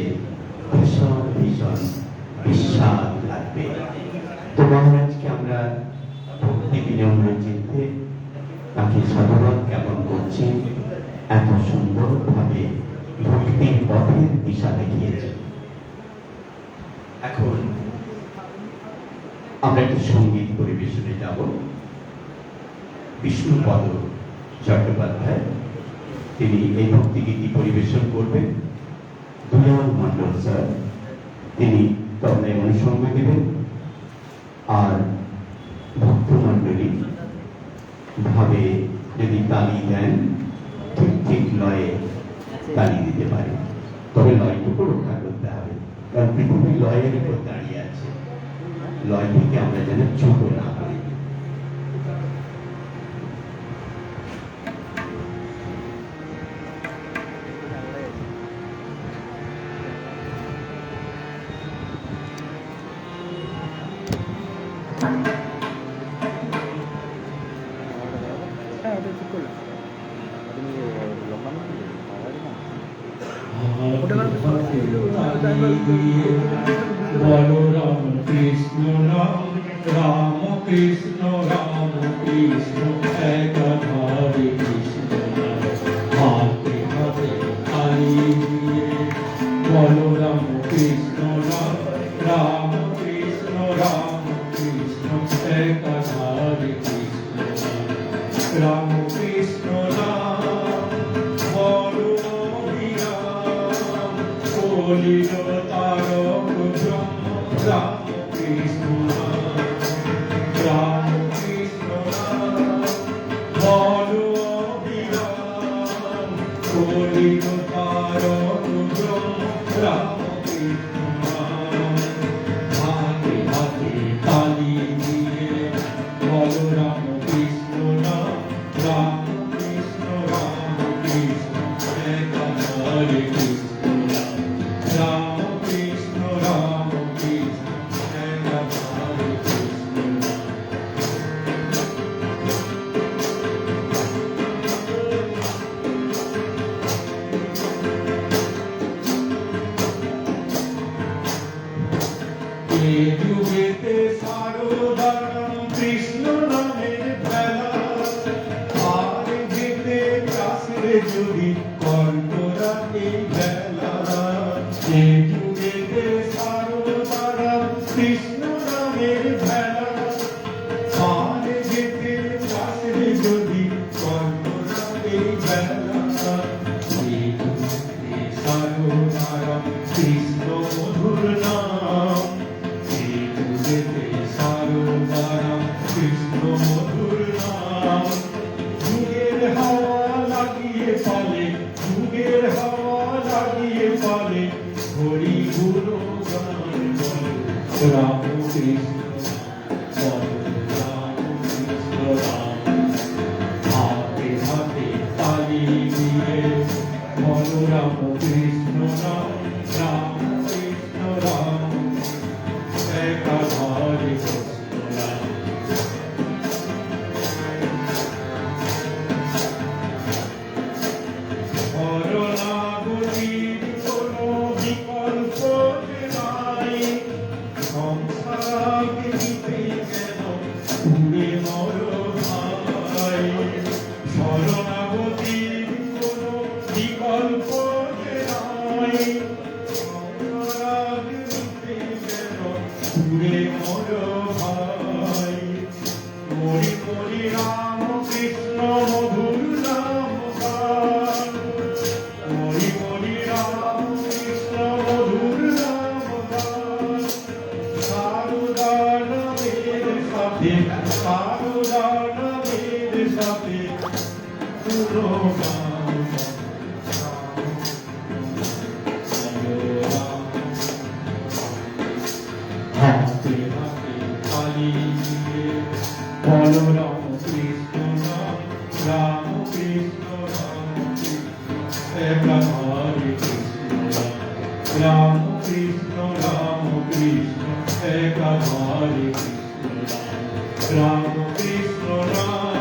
ভীষণ ভীষণ বিস্বাদ লাগবে। তো মহারাজকে আমরা ভক্তি বিনম্র চিত্তে তাকে সাধুবাদ জ্ঞাপন করছি, এত সুন্দরভাবে ভক্তির পথের দিশা দেখিয়েছে। এখন আমরা একটি সঙ্গীত পরিবেশনে যাব। বিষ্ণুপদ চট্টোপাধ্যায় তিনি এই ভক্তিগীতি পরিবেশন করবেন। দুলাল মন্ডল স্যার তিনি তবলায় অনুসঙ্গ দেবেন, আর ভক্তমণ্ডলী ভাবে যদি তালি দেন ঠিক ঠিক লয়ে তালি দিতে পারে, তবে লয়টুকু রক্ষা করতে হবে, কারণ পৃথিবী লয়ের উপর দাঁড়িয়ে আছে। লয় থেকে আমরা যেন ছোট না করি। দিয়ে বলো রাম কৃষ্ণ নাম রাম কৃষ্ণ একাধারে কৃষ্ণ নাম হাতে হাতে তালি দিয়ে বলো রাম কৃষ্ণ নাম রাম কৃষ্ণ একাধারে কৃষ্ণ নাম রাম কৃষ্ণ নাম বলো বিরাম কলির তারক ব্রহ্ম রাম কৃষ্ণ নাম রাম কৃষ্ণ নাম বলো বিরাম কলির তারক ব্রহ্ম রাম কৃষ্ণ নাম হাতে হাতে তালি দিয়ে বলো রাম কৃষ্ণ নাম রাম কৃষ্ণ একাধারে কৃষ্ণ নাম রাম কৃষ্ণ একাধারে কৃষ্ণ নাম এ যুগেতে সারদারাম কৃষ্ণ নামের ভেলা আর যেতে চাষে যদি কর্ণরাতে ভেলা এ যুগেতে সারদারাম কৃষ্ণ নামের ভেলা আর যেতে চাষে যদি কর্ণরাতে ভেলা এ যুগেতে সারদারাম কৃষ্ণ মধুর নাম সারদারাম কৃষ্ণ মধুর নাম যুগের হাওয়া লাগিয়ে পালে যুগের হাওয়া লাগিয়ে পালে হরি গুরু গান বলো রাম কৃষ্ণ রাম কৃষ্ণ রাম হাতে হাতে তালি দিয়ে বলো রাম কৃষ্ণ নাম রাম কৃষ্ণ একাধারে কৃষ্ণ নাম শরণাগতির কোনো বিকল্প যে নাই সংসারকে নিতে কেন উড়ে মর ভাই শরণাগতির কোনো বিকল্প যে নাই সংসারকে নিতে কেন উড়ে মর ভাই মরি মরি রাম কৃষ্ণ মধুর নাম গান মরি মরি রাম কৃষ্ণ মধুর নাম গান সারদা নামের সাথে পুরো গান হাতে হাতে তালি দিয়ে বলো রাম কৃষ্ণ নাম রাম কৃষ্ণ একাধারে কৃষ্ণ নাম রাম কৃষ্ণ একাধারে কৃষ্ণ নাম রাম কৃষ্ণ নাম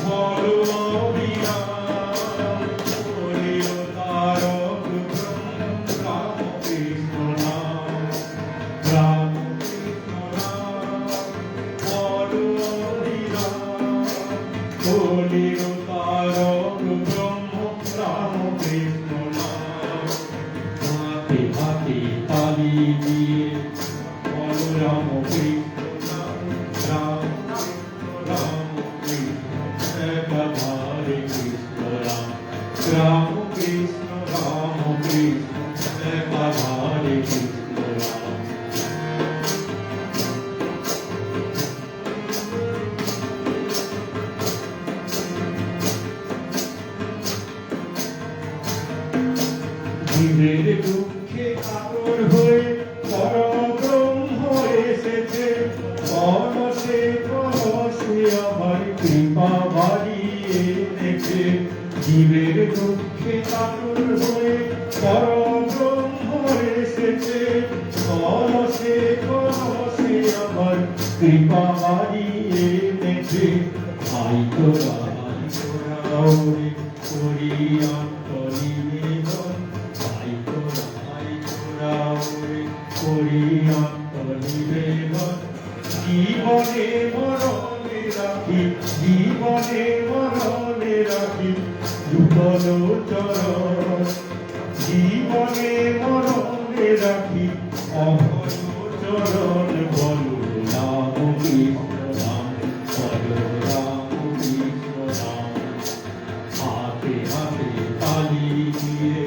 বলো বিরাম কলির তারক ব্রহ্ম রাম কৃষ্ণ নাম রাম কৃষ্ণ নাম বলো বিরাম কলির তারক ব্রহ্ম রাম কৃষ্ণ নাম হাতে হাতে তালি দিয়ে বলো রাম কৃষ্ণ নাম রাম কৃষ্ণ একাধারে কৃষ্ণ নাম রাম কৃষ্ণ একাধারে কৃষ্ণ নাম জীবের দুঃখে কাতর হয়ে পরব্রহ্ম এসেছে অনসে কনসে আমার কৃপা বাড়িয়ে এনেছে জীবের দুঃখে কাতর হয়ে পরব্রহ্ম এসেছে অনসে কনসে আমার কৃপা বাড়িয়ে এনেছে আই তোরা ওরে করি অন্তরি নিবেদন আই তোরা রাখি অভয় চরণ বল রাম কৃষ্ণ নাম বল রাম কৃষ্ণ নাম হাতে হাতে তালি দিয়ে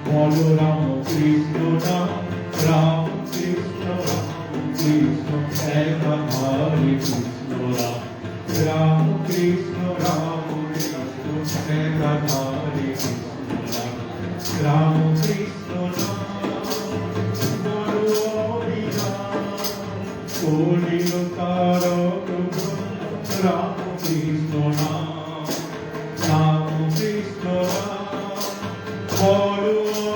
বল রাম কৃষ্ণ নাম রাম কৃষ্ণ এক হরে কৃষ্ণ রাম কৃষ্ণ এক হরে কৃষ্ণ রাম কৃষ্ণ কলিল তারক রাম কৃষ্ণ রাম কৃষ্ণ বড়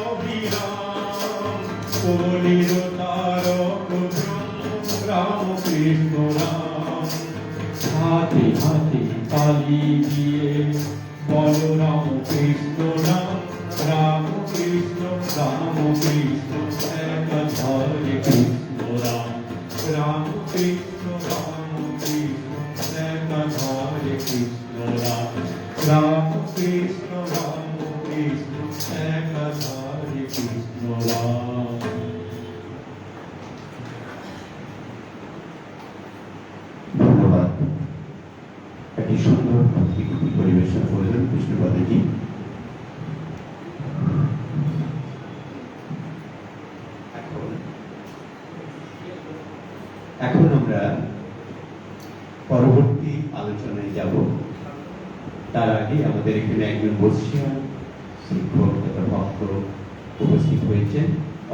অভিরাম কলিল তারক রাম কৃষ্ণ হাতে হাতে তালি দিয়ে বল রাম কৃষ্ণ রাম কৃষ্ণ এক হরে কৃষ্ণ রাম কৃষ্ণ এক হরে কৃষ্ণ রাম কৃষ্ণ এক হরে কৃষ্ণ ধন্যবাদ। একটি সুন্দর ভক্তিগীতি পরিবেশন করলেন কৃষ্ণপদজি। এখন আমরা পরবর্তী আলোচনায় যাব। তার আগে আমাদের এখানে একজন বর্ষিয়ান শিক্ষক তথা ভক্ত উপস্থিত হয়েছেন,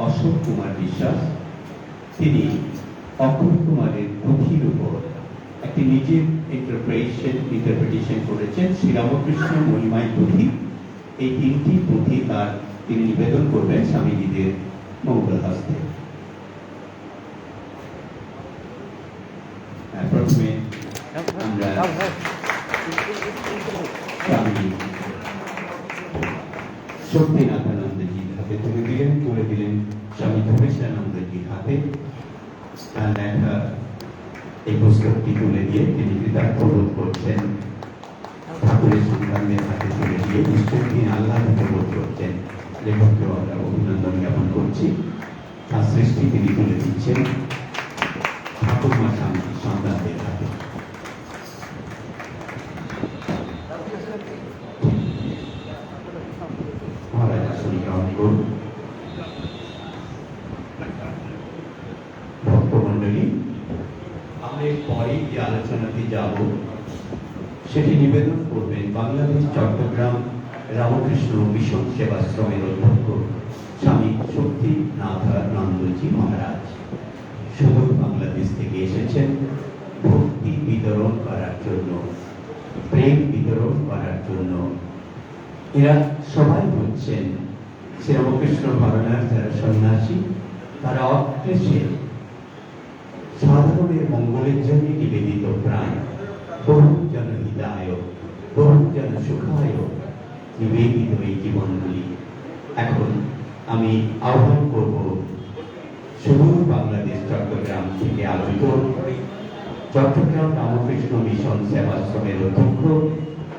অশোক কুমার বিশ্বাস। তিনি অক্ষয় কুমারের পুঁথির উপর একটি নিজের ইন্টারপ্রিটেশন করেছেন, শ্রীরামকৃষ্ণ মহিমায় পুঁথি। এই তিনটি পুঁথি তিনি নিবেদন করবেন স্বামীজিদের মঙ্গল হস্তে। প্রথমে আমরা স্বামী শক্তিনাথানন্দজির হাতে তুলে দিলেন স্বামী ধবেশানন্দজির হাতে। তার লেখা এই পুস্তকটি তুলে দিয়ে তিনি কৃতার্থ বোধ করছেন, ঠাকুরের সন্তানদের হাতে তুলে দিয়ে নিশ্চয়ই তিনি আহ্লাদিত বোধ করছেন। লেখককেও আমরা অভিনন্দন জ্ঞাপন করছি। তার সৃষ্টি তিনি তুলে দিচ্ছেন ঠাকুরমা সন্তানদের হাতে। মহারাজ আসলে গ্রহণ করুন। ভক্তমণ্ডলী, আমরা পরে যে আলোচনাতে যাব সেটি নিবেদন করবেন বাংলাদেশ চট্টগ্রাম রামকৃষ্ণ মিশন সেবাশ্রমের অধ্যক্ষ স্বামী শক্তিনাথানন্দজি মহারাজ। সুদূর বাংলাদেশ থেকে এসেছেন ভক্তি বিতরণ করার জন্য, প্রেম বিতরণ করার জন্য। এরা সবাই হচ্ছেন শ্রীরামকৃষ্ণ ঘরানার যারা সন্ন্যাসী, তারা অক্লেশে সাধারণের মঙ্গলের জন্য নিবেদিত প্রাণ। বহু জন হিতায়, বহু জন সুখায় নিবেদিত এই জীবনগুলি। এখন আমি আহ্বান করব সুদূর বাংলাদেশ চট্টগ্রাম থেকে আলোচিত চট্টগ্রাম রামকৃষ্ণ মিশন সেবাশ্রমের অধ্যক্ষ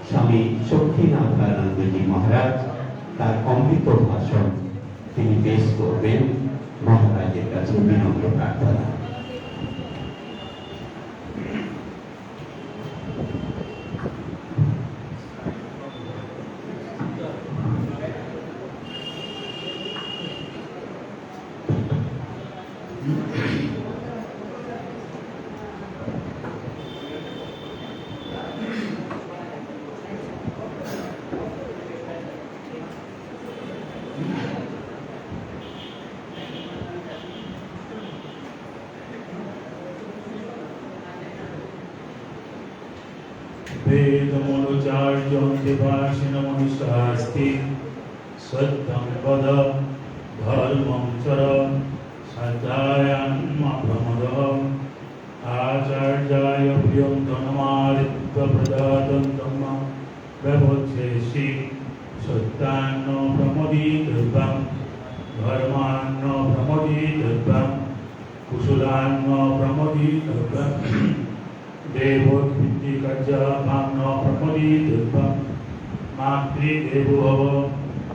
স্বামী শক্তিনাথানন্দজি মহারাজ। তার অমৃত ভাষণ তিনি পেশ করবেন। মহারাজের কাছে বিনম্র প্রার্থনা। वेदमनुचार्यं देवाशिनमनुशास्ति सत्यं वद धर्मं चर श्रद्धायां प्रमद आचार्याय प्रियं धनमादित्यप्रदातं व्यवच्छेषि सत्यान्न प्रमोदितव्यं धर्मान्न प्रमोदितव्यं कुशलान्न प्रमोदितव्यं देवोत्पत्तिकर्याभां प्रमोदितव्यं मातृदेवो भव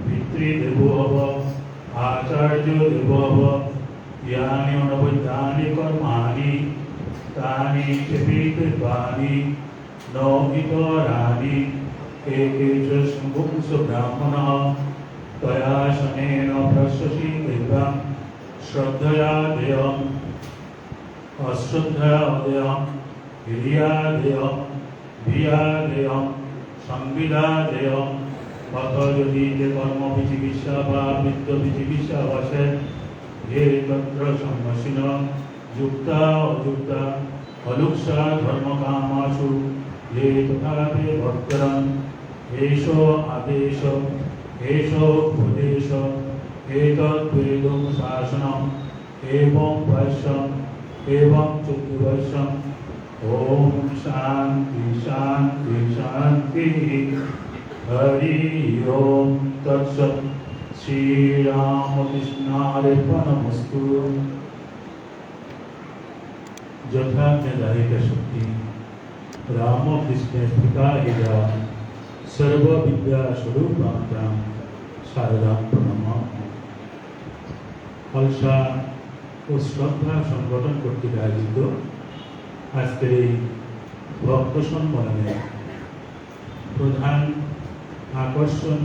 पितृदेवो भव आचार्य देवोभ यानि अनवद्यानि कर्माणि तानि क्षपितवानि न इतराणि एके च शम्भुंस ब्राह्मणः त्वया शनेन प्रशसि दिव्यं श्रद्धया देयम् अश्रद्धया देयम् हिरिया देयम् संविदा देयम् अथ यदि ते कर्म विचिकित्सा वा वित्त विचिकित्सा वशे ये तत्र सम्मसिन युक्ता अयुक्ता अलुक्षा धर्मकामासु ये तथापि भक्तरन् एषो आदेश एषो उपदेश एतद्वेदं शासनम् एवं वर्षम् एवं चतुर्वर्षम् ॐ शान्ति शान्ति शान्तिः हरि ओम तत्सत् श्री रामकृष्णार्पणमस्तु। यथा ज्ञायिक शक्ति रामकृष्णे पिता हिरा सर्व विद्या स्वरूपां शारदां प्रणमामि। फलसा ও শ্রদ্ধা সংগঠন কর্তৃক আয়োজিত আজকের এই ভক্ত সম্মেলনে প্রধান আকর্ষণ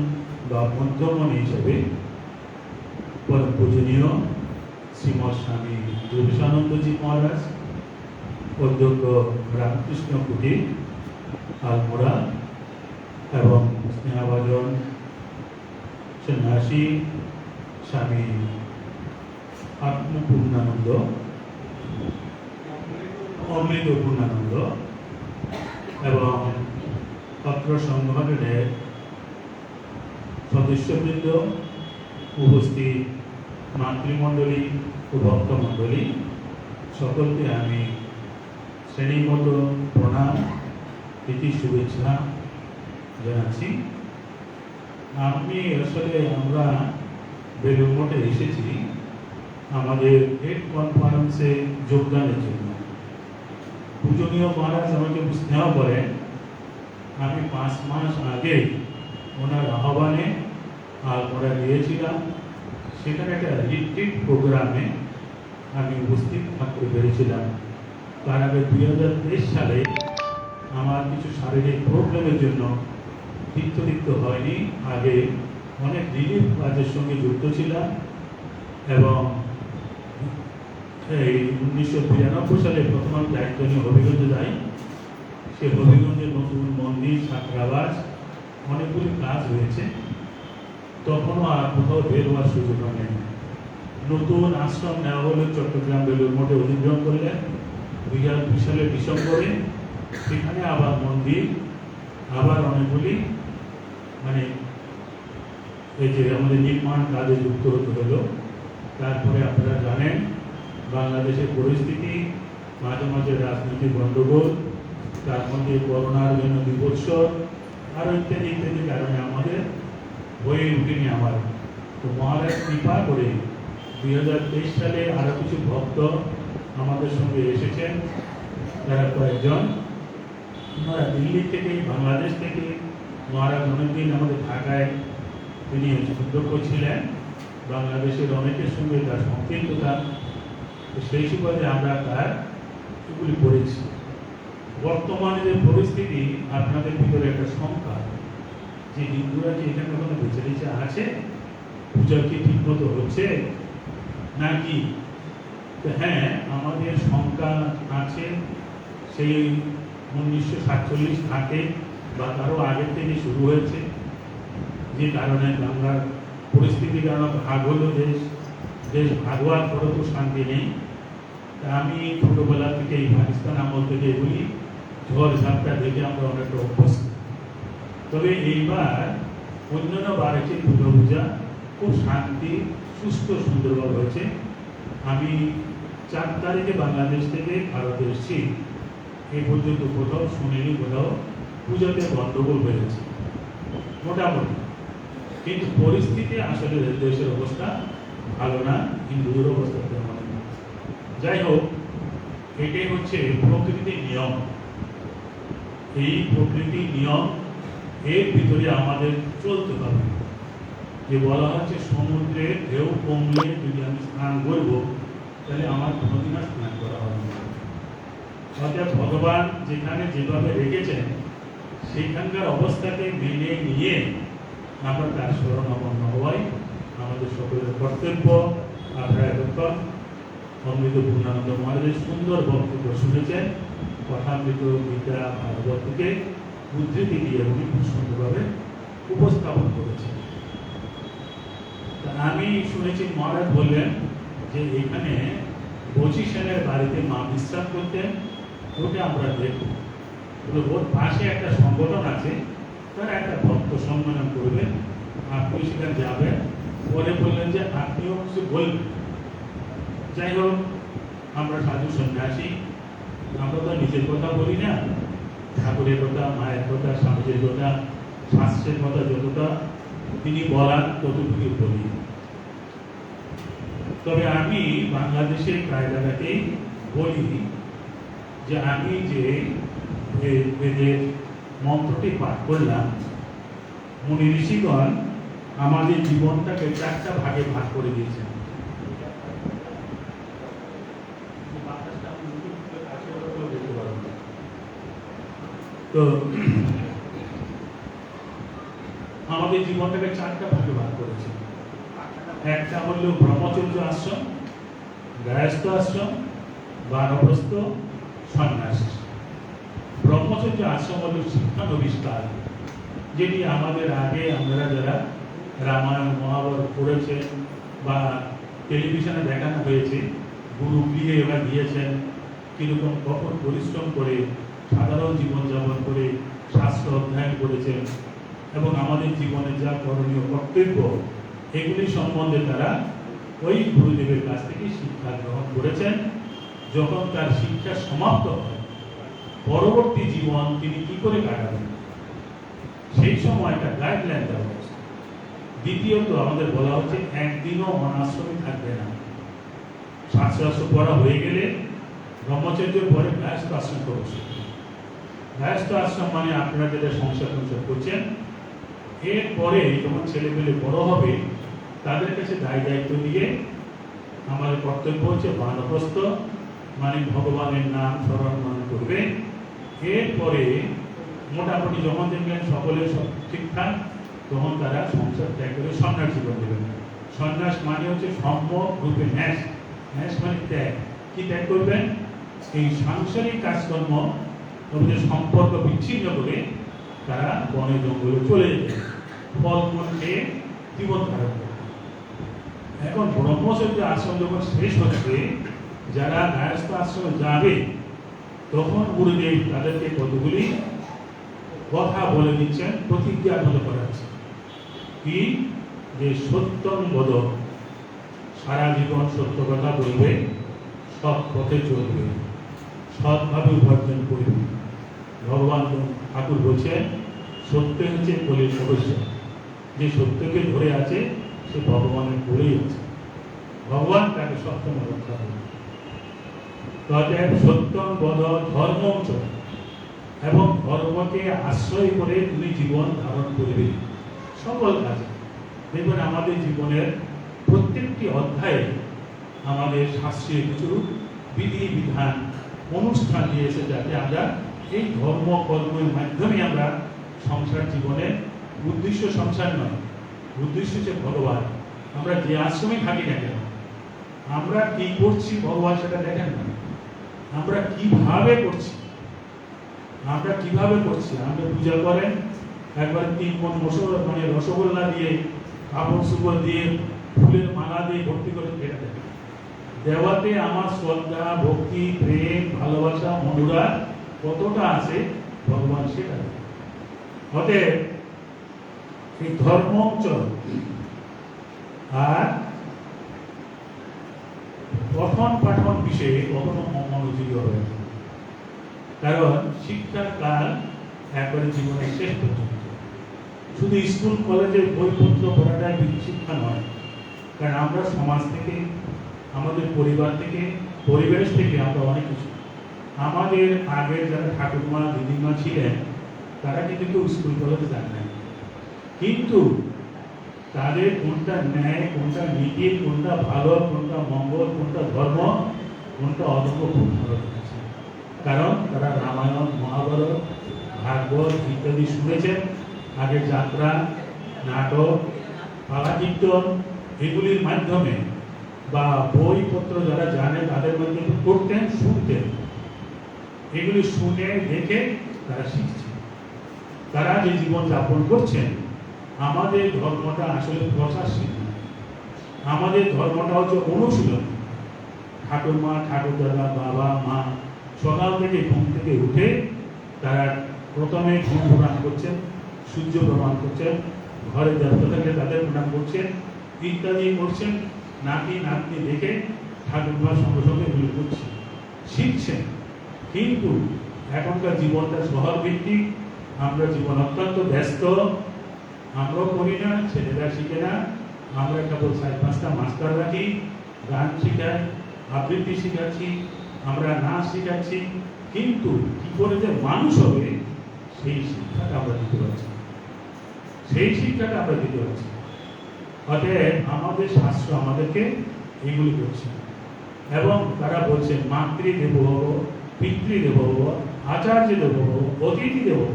বা মধ্যমণি হিসেবে পরম পূজনীয় শ্রীমৎ স্বামী যোগেশানন্দজি মহারাজ, অধ্যক্ষ রামকৃষ্ণ কুটির আলমোড়া এবং স্নেহাভাজন সন্ন্যাসী স্বামী আত্মপূর্ণানন্দ অমৃত পূর্ণানন্দ এবং পত্র সংগঠনের সদস্যবৃন্দ, উপস্থিত মাতৃমণ্ডলী ও ভক্তমণ্ডলী সকলকে আমি শ্রেণীগত প্রণাম প্রীতি শুভেচ্ছা জানাচ্ছি। আমরা বেলুড় মঠে এসেছি আমাদের হেড কনফারেন্সে যোগদানের জন্য। পূজনীয় মহারাজ আমাকে স্নেহ করেন, আমি 5 মাস আগে ওনার আহ্বানে আলমোড়া গিয়েছিলাম। সেখানে একটা রিট্রিট প্রোগ্রামে আমি উপস্থিত থাকতে পেরেছিলাম। তার আগে 2023 সালে আমার কিছু শারীরিক প্রবলেমের জন্য তীর্থ হয়নি। আগে অনেক রিলিফ কাজের সঙ্গে যুক্ত ছিলাম এবং এই 1992 সালে প্রথম আমি দায়িত্ব নিয়ে হবিগঞ্জে যাই। সে হবিগঞ্জের নতুন মন্দির, ছাত্রাবাস, অনেকগুলি কাজ হয়েছে। তখনও আর কোথাও বের হওয়ার সুযোগ নেই। নতুন আশ্রম নেওয়া হলো চট্টগ্রাম বেলুড় মঠে অধিগ্রহণ করলেন 2002 সালের ডিসেম্বরে। সেখানে আবার মন্দির, আবার অনেকগুলি এই যে আমাদের নির্মাণ কাজে যুক্ত হতে হলো। তারপরে আপনারা জানেন বাংলাদেশের পরিস্থিতি, মাঝে মাঝে রাজনৈতিক গণ্ডগোল, তার মধ্যে করোনার জন্য বিপৎসর আরও ইত্যাদি ইত্যাদি কারণে আমাদের হয়ে উঠেনি আমার। তো মহারাজ কৃপা করে 2023 সালে আরও কিছু ভক্ত আমাদের সঙ্গে এসেছেন, যারা কয়েকজন ওনারা দিল্লি থেকে, বাংলাদেশ থেকে। মহারাজ অনেকদিন আমাদের ঢাকায় তিনি অধ্যক্ষ ছিলেন, বাংলাদেশের অনেকের সঙ্গে তার সম্পৃক্ততা, সেই সুবাদে আমরা তার এগুলি করেছি। বর্তমানে যে পরিস্থিতি, আপনাদের ভিতরে একটা শঙ্কা যে হিন্দুরা কি এখানে কোনো বেঁচে বেঁচে আছে, পূজা কি ঠিক মতো হচ্ছে নাকি? হ্যাঁ, আমাদের শঙ্কা আছে। সেই 1947 থেকে বা তারও আগের থেকে শুরু হয়েছে, যে কারণে বাংলার পরিস্থিতির কারণে ভাগ হলো দেশ ভাগ হওয়ার পরেও তো শান্তি নেই। তা আমি ছোটোবেলা থেকে এই পাকিস্তান আমল থেকে এগুলি ঝড় ঝাপটা দেখে আমরা অনেকটা অভ্যস্ত। তবে এইবার অন্যান্য বারেছে দুর্গাপূজা খুব শান্তি, সুস্থ, সুন্দরভাবে হয়েছে। আমি 4 তারিখে বাংলাদেশ থেকে ভারতে এসেছি, এই পর্যন্ত কোথাও শুনিনি কোথাও পূজাতে গণ্ডগোল হয়েছে মোটামুটি। কিন্তু পরিস্থিতি আসলে দেশের অবস্থা ভালো না, হিন্দুদের অবস্থা তেমন না। যাই হোক, এটাই হচ্ছে প্রকৃতির নিয়ম। এই প্রকৃতির নিয়ম এর ভিতরে আমাদের চলতে হবে। যে বলা হচ্ছে সমুদ্রে ঢেউ কমলে যদি আমি স্নান করবো তাহলে আমার কোনোদিন আর স্নান করা হবে না। অর্থাৎ ভগবান যেখানে যেভাবে রেখেছেন সেইখানকার অবস্থাকে মেনে নিয়ে আমরা তার শরণাপন্ন হওয়াই আমাদের সকলের কর্তব্য। আপনারা এতক্ষণ অমৃত পূর্ণানন্দ মহারাজের সুন্দর বক্তব্য শুনেছেন। কথামৃত গীতা ভাগবত থেকে উদ্ধৃতি দিয়ে উনি খুব সুন্দরভাবে উপস্থাপন করেছেন। আমি শুনেছি মহারাজ বললেন যে এখানে 25 সেনের বাড়িতে মা বিশ্রাম করতেন, ওটা আমরা দেখব। ওর পাশে একটা সংগঠন আছে, তারা একটা ভক্ত সম্মেলন করবে, আপনি সেখানে যাবেন। পরে বললেন যে আপনিও কিছু বলবেন। যাই হোক, আমরা সাধু সন্ন্যাসী, আমরা তো নিজের কথা বলি না, ঠাকুরের কথা, মায়ের কথা, স্বামীজির কথা, শাস্ত্রের কথা যতটা তিনি বলার ততটুকু বলি। তবে আমি বাংলাদেশের প্রায় জায়গাতেই বলি যে আমি যে বেদের মন্ত্রটি পাঠ করলাম, মুনি ঋষিগণ আমাদের জীবনটাকে 4টা ভাগে ভাগ করে দিয়েছেন। তো আমাদের জীবনটাকে 4টা ভাগে ভাগ করেছে। একটা হলো ব্রহ্মচর্য আশ্রম, গায়স্থ আশ্রম, বানপ্রস্থ, সন্ন্যাস। ব্রহ্মচর্য আশ্রম হল শিক্ষানবিষ্কার, যেটি আমাদের আগে আমরা যারা রামায়ণ মহাভারত পড়েছেন বা টেলিভিশনে দেখানো হয়েছে, গুরু গৃহে এবার দিয়েছেন কিরকম কঠোর পরিশ্রম করে সাধারণ জীবনযাপন করে শাস্ত্র অধ্যয়ন করেছেন এবং আমাদের জীবনে যা করণীয় কর্তব্য এগুলি সম্বন্ধে তারা ওই গুরুদেবের কাছ থেকে শিক্ষা গ্রহণ করেছেন। যখন তার শিক্ষা সমাপ্ত হয়, পরবর্তী জীবন তিনি কি করে কাটাবেন সেই সময় একটা গাইডলাইন দেওয়া হচ্ছে। দ্বিতীয়ত আমাদের বলা হচ্ছে একদিনও অনাশ্রমে থাকবে না। শাস্ত্র পড়া হয়ে গেলে ব্রহ্মচর্যের পরে গায়স্থ আশ্রম করছে। গায়স্থ আশ্রম মানে আপনারা যেটা সংসার করছেন, এরপরে যখন ছেলেমেলে বড় হবে তাদের কাছে দায়িত্ব দিয়ে আমাদের কর্তব্য হচ্ছে বানপ্রস্থ, মানে ভগবানের নাম স্মরণ মনে করবে। এরপরে মোটামুটি যখন দেখবেন সকলের সব ঠিকঠাক, তখন তারা সংসার ত্যাগ করে সন্ন্যাস জীবন দেবেন। সন্ন্যাস মানে হচ্ছে সম্যক রূপে ন্যাস, ন্যাস মানে ত্যাগ। কি ত্যাগ করবেন? এই সাংসারিক কাজকর্ম ওদের সম্পর্ক বিচ্ছিন্ন করে তারা বনে জঙ্গলে চলে যেত, ফলমূল খেয়ে জীবন ধারণ করত। এখন ব্রহ্মচর্য আশ্রম যখন শেষ হচ্ছে, যারা গায়স্থ আশ্রমে যাবে তখন গুরুদেব তাদেরকে কতগুলি কথা বলে দিচ্ছেন, প্রতিজ্ঞা মতো করাচ্ছে। কি? যে সত্যম বদ, সারা জীবন সত্য কথা বলবে, সৎ পথে চলবে, সৎভাবে উপার্জন করবে। ভগবান ঠাকুর বলছেন সত্য হচ্ছে কলির অবশ্য, যে সত্যকে ধরে আছে সে ভগবানের ধরেই আছে, ভগবান তাকে সবসময় রক্ষা করবে। অতএব সত্যম বদ ধর্মম চ, এবং ধর্মকে আশ্রয় করে তুমি জীবন ধারণ করবে সকল কাজে। দেখবেন আমাদের জীবনের প্রত্যেকটি অধ্যায়ে আমাদের শাস্ত্রীয় কিছু বিধি বিধান অনুষ্ঠান দিয়েছে, যাতে আমরা এই ধর্ম কর্মের মাধ্যমে আমরা সংসার জীবনের উদ্দেশ্য সংসার নয়, উদ্দেশ্য হচ্ছে ভগবান। আমরা যে আশ্রমে থাকি না কেন, আমরা কি করছি ভগবান সেটা দেখেন না, আমরা কিভাবে করছি। আমরা কিভাবে করছি, আমরা পূজা করেন একবার 3 মণ মানে রসগোল্লা দিয়ে, কাপড় সুপড় দিয়ে, ফুলের মালা দিয়ে ভর্তি করে এটা দেখেন। দেওয়াতে আমার শ্রদ্ধা, ভক্তি, প্রেম, ভালোবাসা, অনুরাগ কতটা আছে ভগবান সেটা দেখেন। অতএব এই ধর্মচর আর পঠন পাঠন বিষয়ে কখনো মনোযোগী হবে, কারণ শিক্ষার কাল একবারে জীবনের শেষ পর্যন্ত। শুধু স্কুল কলেজে বইপত্র পড়াটাই শিক্ষা নয়, কারণ আমরা সমাজ থেকে, আমাদের পরিবার থেকে, পরিবেশ থেকে আমরা অনেক কিছু, আমাদের আগের যারা ঠাকুরমা দিদিমা ছিলেন তারা কিন্তু কেউ স্কুল কলেজে যান নাই, কিন্তু তাদের কোনটা ন্যায়, কোনটা নীতি, কোনটা ভালো, কোনটা মঙ্গল, কোনটা ধর্ম, কোনটা অধর্ম খুব ভালো লেগেছে। কারণ তারা রামায়ণ, মহাভারত, ভাগবত ইত্যাদি শুনেছেন, আগে যাত্রা, নাটক, পালা কীর্তন এগুলির মাধ্যমে বা বইপত্র যারা জানে তাদের মাধ্যমে পড়তেন, শুনতেন। এগুলি শুনে দেখে তারা শিখছে। তারা যে জীবন যাপন করছেন, আমাদের ধর্মটা আসলে প্রচারশীল না। আমাদের ধর্মটা হচ্ছে অনুশীলন। ঠাকুরমা, ঠাকুরদাদা, বাবা, মা সকাল থেকে ঘুম থেকে উঠে তারা প্রথমে ঘুম প্রণাম করছেন, সূর্য প্রণাম করছেন, ঘরে দেবতা থাকে তাদের প্রণাম করছেন, ইত্যাদি করছেন। নাতি নাতনি দেখে ঠাকুরমার সঙ্গে সঙ্গে এগুলো করছেন, শিখছেন। কিন্তু এখনকার জীবনটা শহর ভিত্তিক, আমরা জীবন অত্যন্ত ব্যস্ত, আমরাও করি না, ছেলেরা শিখে না। আমরা কেবল 4-5টা মাস্টার রাখি, গান শিখাই, আবৃত্তি শিখাচ্ছি, আমরা নাচ শিখাচ্ছি, কিন্তু কি করে যে মানুষ হবে সেই শিক্ষাটা আমরা দিতে পারছি, সেই শিক্ষাটা আমরা দিতে পারছি। অতএব আমাদের শাস্ত্র আমাদেরকে এগুলি করছে, এবং তারা বলছেন মাতৃদেব ভব, পিতৃদেব ভব, আচার্য দেব ভব, অতিথি দেব ভব।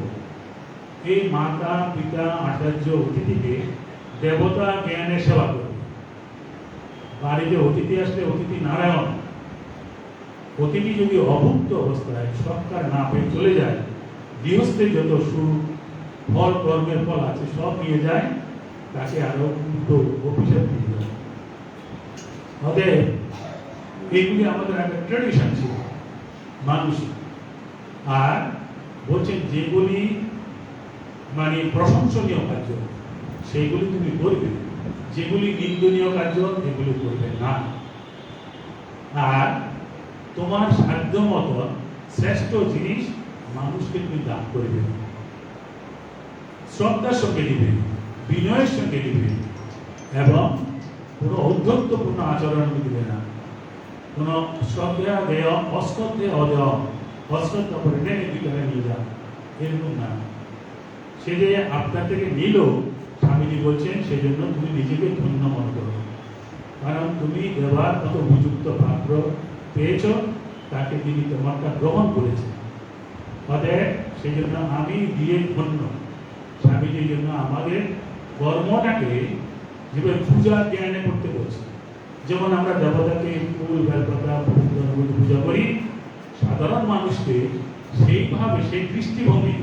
এই মাতা, পিতা, আচার্য, অতিথিকে দেবতা জ্ঞানে সেবা করবে। বাড়িতে অতিথি আসলে অতিথি নারায়ণ। অতিথি যদি অভুক্ত অবস্থায় সৎকার না পেয়ে চলে যায়, গৃহস্থের যত সুখ, ফল, কর্মের ফল আছে সব নিয়ে যায়, তাকে আরো উল্টো অভিশাপ দিয়ে যায়। অতএব এইগুলি আমাদের একটা ট্রেডিশন ছিল মানুষের। আর বলছেন যেগুলি মানে প্রশংসনীয় কার্য সেইগুলি তুমি করবে, যেগুলি নিন্দনীয় কার্য এগুলি করবে না। আর তোমার সাধ্য মতো শ্রেষ্ঠ জিনিস মানুষকে তুমি দান করবে, শ্রদ্ধার সঙ্গে দিবে, বিনয়ের সঙ্গে দিবে, এবং কোনো ঔদ্ধত্যপূর্ণ আচরণ দিবে না। কোনো শ্রদ্ধা দেয়, অশ্রদ্ধে অদেয়, অশ্রদ্ধা করে নেই ভিতরে নিয়ে যাও, এরকম না। সে যে আপনার থেকে নিল, স্বামীজি বলছেন সেই জন্য তুমি নিজেকে ধন্য মনে করো, কারণ তুমি দেওয়ার মতো উপযুক্ত পাত্র পেয়েছ, তাকে তিনি তোমারটা গ্রহণ করেছে। অতএব সেই জন্য আমি দিয়ে ধন্য। স্বামীজির জন্য আমাদের কর্মটাকে যেভাবে পূজা জ্ঞানে করতে বলছে, যেমন আমরা দেবতাকে ফুল, বেলপাতা, পূজা করি, সাধারণ মানুষকে সেইভাবে সেই দৃষ্টিভঙ্গি,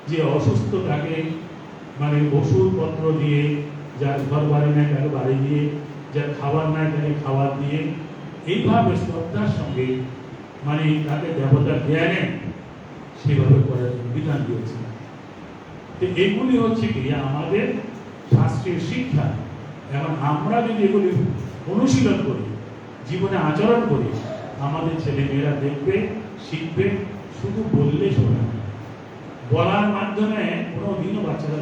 যে অসুস্থ তাকে মানে ওষুধপত্র দিয়ে, যার ঘর বাড়ি নেয় তাকে বাড়ি দিয়ে, যার খাবার নেয় তাকে খাবার দিয়ে, এইভাবে শ্রদ্ধার সঙ্গে মানে তাকে দেবতার জ্ঞানে সেভাবে করার বিধান দিয়েছে। তো এগুলি হচ্ছে কি আমাদের শাস্ত্রীয় শিক্ষা। এবং আমরা যদি এগুলি অনুশীলন করি, জীবনে আচরণ করি, আমাদের ছেলে মেয়েরা দেখবে, শিখবে। শুধু বললে শোনে না, বলার মাধ্যমে কোনো দিনও বাচ্চারা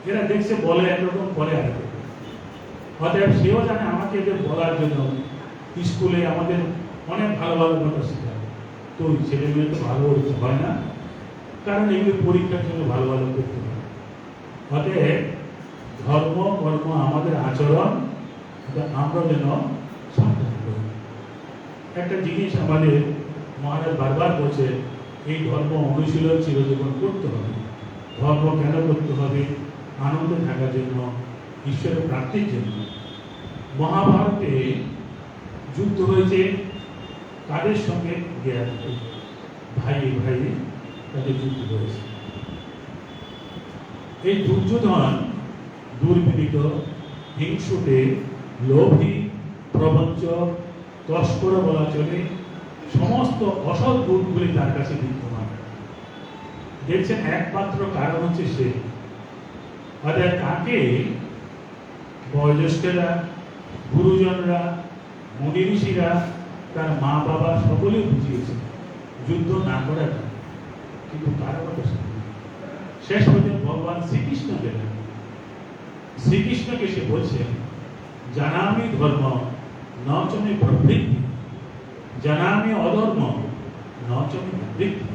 এরা দেখছে বলে একরকম, করে আরেকরকম। অতএব সেও জানে আমাকে এদের বলার জন্য স্কুলে আমাদের অনেক ভালো ভালো কথা শেখায়, তো ছেলে মেয়ে তো ভালো হয় না, কারণ এগুলি পরীক্ষার জন্য ভালো ভালো করতে হয়। অতএব ধর্ম, কর্ম, আমাদের আচরণ আমরা যেন সাবধান করি। একটা জিনিস আমাদের মহারাজ বারবার বলছে, এই ধর্ম অনুশীলন চিরজীবন করতে হবে। ধর্ম কেন করতে হবে? আনন্দে থাকার জন্য, ঈশ্বরের প্রাপ্তির জন্য। মহাভারতে যুদ্ধ হয়েছে কাদের সঙ্গে? ভাই ভাই তাদের যুদ্ধ হয়েছে। এই দুর্যোধন দুর্বিনীত, হিংসুটে, লোভী, প্রবঞ্চক, তস্কর বলা চলে, সমস্ত অসৎ গুণগুলি তার কাছে বিদ্যমান। দেখছেন একমাত্র কারণ হচ্ছে সে। অর্থাৎ তাকে বয়োজ্যেষ্ঠরা, গুরুজনরা, মুনি ঋষিরা, তার মা বাবা সকলেই বুঝিয়েছে যুদ্ধ না করার, কিন্তু কারো কথা শুনে শেষ পর্যন্ত ভগবান শ্রীকৃষ্ণ গেলেন। শ্রীকৃষ্ণকে সে বলছেন, জানামি ধর্ম ন চমে প্রবৃত্তি, জানামি অধর্ম ন চমে প্রবৃত্তি।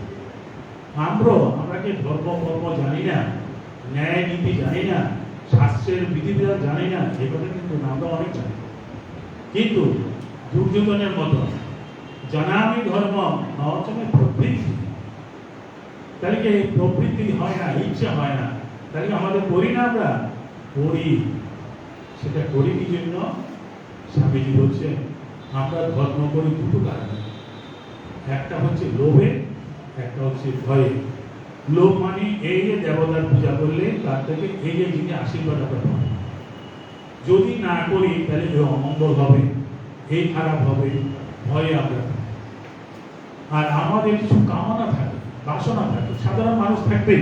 আমরা কি ধর্ম কর্ম জানি না, ন্যায় নীতি জানি না, শাস্ত্রের বিধিবিধান জানি না এ কথা কিন্তু না, আমরা অনেক জানি, কিন্তু দুর্যোধনের মতো জানামি ধর্ম নচমে প্রবৃত্তি, তাহলে কি প্রবৃত্তি হয় না, ইচ্ছা হয় না, তাহলে কি আমাদের করি না? আমরা করি। সেটা করি কি জন্য? স্বামীজি বলছে আমরা ধর্ম করি দুটো কারণে, একটা হচ্ছে লোভে, একটা হচ্ছে ভয়ে। লোভ মানে এই যে দেবতার পূজা করলে তার থেকে এই যে যিনি আশীর্বাদ আমরা পাবো, যদি না করি তাহলে এই অমঙ্গল হবে, এই খারাপ হবে, ভয়ে আমরা থাকি। আর আমাদের কিছু কামনা থাকে, বাসনা থাকে, সাধারণ মানুষ থাকবে,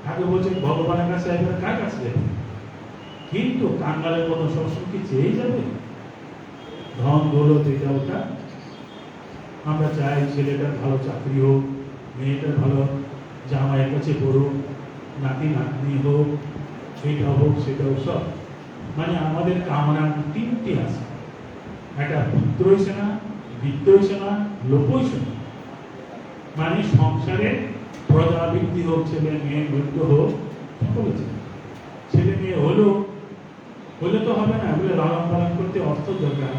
আগে বলছেন ভগবানের কাছে একবার কার কাছে যাবে, কিন্তু কাঙ্গালের মতো সবসময় কি চেয়ে যাবে? ধন দৌলত এটা ওটা। আমরা চাই ছেলেটার ভালো চাকরি হোক, মেয়েটার ভালো জামাইয়ের কাছে পড়ুক, নাতি নাতনি হোক, এটা হোক সেটা হোক, সব মানে আমাদের কামনা তিনটি আছে, একটা পুত্রৈষণা, বিত্তৈষণা, লোকৈষণা। মানে সংসারে প্রজা বৃদ্ধি হোক, ছেলে মেয়ে মৃত্যু হোক, সকলে চাই। ছেলে মেয়ে হলে তো হবে না, এগুলো লালন পালন করতে অর্থ দরকার।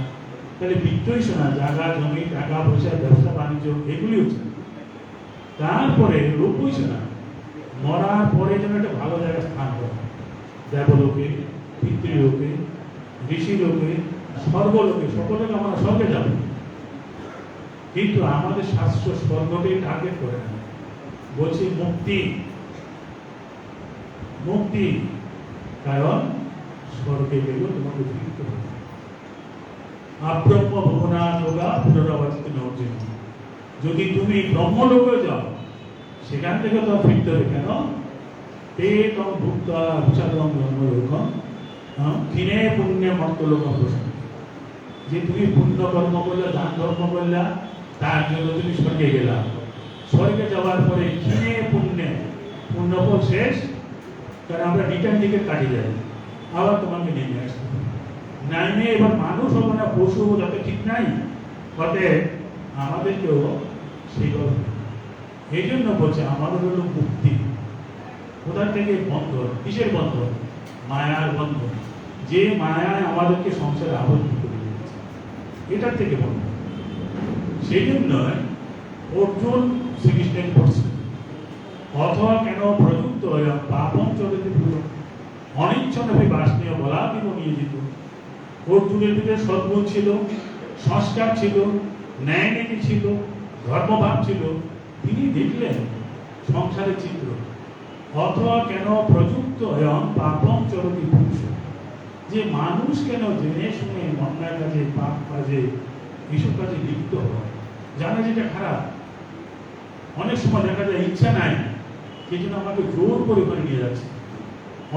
তাহলে বিত্তৈষণা, জায়গা জমি, টাকা পয়সা, ব্যবসা বাণিজ্য, এগুলিও চাই। তারপরে লোকৈষণা, মরার পরে যেন একটা ভালো জায়গায় স্থান হয়, দেবলোকে, পিতৃলোকে, ঋষিলোকে, স্বর্গলোকে, সকলকে আমরা স্বর্গে যাব। কিন্তু আমাদের শাস্ত্র স্বর্গকে টার্গেট করে না, বলছে মুক্তি। মুক্তি কারণ স্বর্গে গেলেও তোমাকে ফিরতে হবে। আব্রহ্ম ভুবনা যোগা পুনরাবর্তিত নর্জিত। যদি তুমি ব্রহ্মলোকে যাও সেখান থেকে তো ফিরতে হবে কেন? তে তম ভুক্তা ভূষাদম ব্রহ্মলোকম ক্ষীণে পুণ্যে মর্তলোকম প্রসন্ন। যে তুমি পুণ্য কর্ম করলে, দান ধর্ম করলে, তার জন্য তুমি স্বর্গে গেলা। স্বর্গে যাওয়ার পরে ক্ষীণে পুণ্যে, পুণ্যফল শেষ, কারণ আমরা রিটার্ন টিকিট কাটি যাই, আবার তোমাকে নেমে আসতে হবে। নাইমে এবার মানুষ হবে না, পশু যাতে ঠিক নাই, অতএব আমাদেরকেও সেইভাবে। এই জন্য বলছে আমাদের হলো মুক্তি। কোথা থেকে? বন্ধন। কিসের বন্ধন? মায়ার বন্ধন। যে মায়ায় আমাদেরকে সংসারে আবদ্ধ করে দিয়েছে, এটার থেকে বন্ধন। সেই জন্য অর্জুন শ্রীকৃষ্ণের পড়ছে অথবা কেন প্রযুক্ত পাপম চলতে পুরো অনিচ্ছনভাবে বাসনীয় বলা দিব নিয়ে যেত। অর্জুনের ভিতরে সদ্গুণ ছিল, সংস্কার ছিল, ন্যায় নীতি ছিল, ধর্মভাব ছিল। তিনি দেখলেন সংসারের চিত্র। অথবা কেন প্রযুক্ত পাপম চলতি পুরুষ, যে মানুষ কেন জেনে শুনে অন্যায় কাজে, পাপ কাজে, এইসব কাজে লিপ্ত হয়, জানে যেটা খারাপ। অনেক সময় দেখা যায় ইচ্ছা নাই, সেই জন্য আমাকে জোর করে করে নিয়ে যাচ্ছে।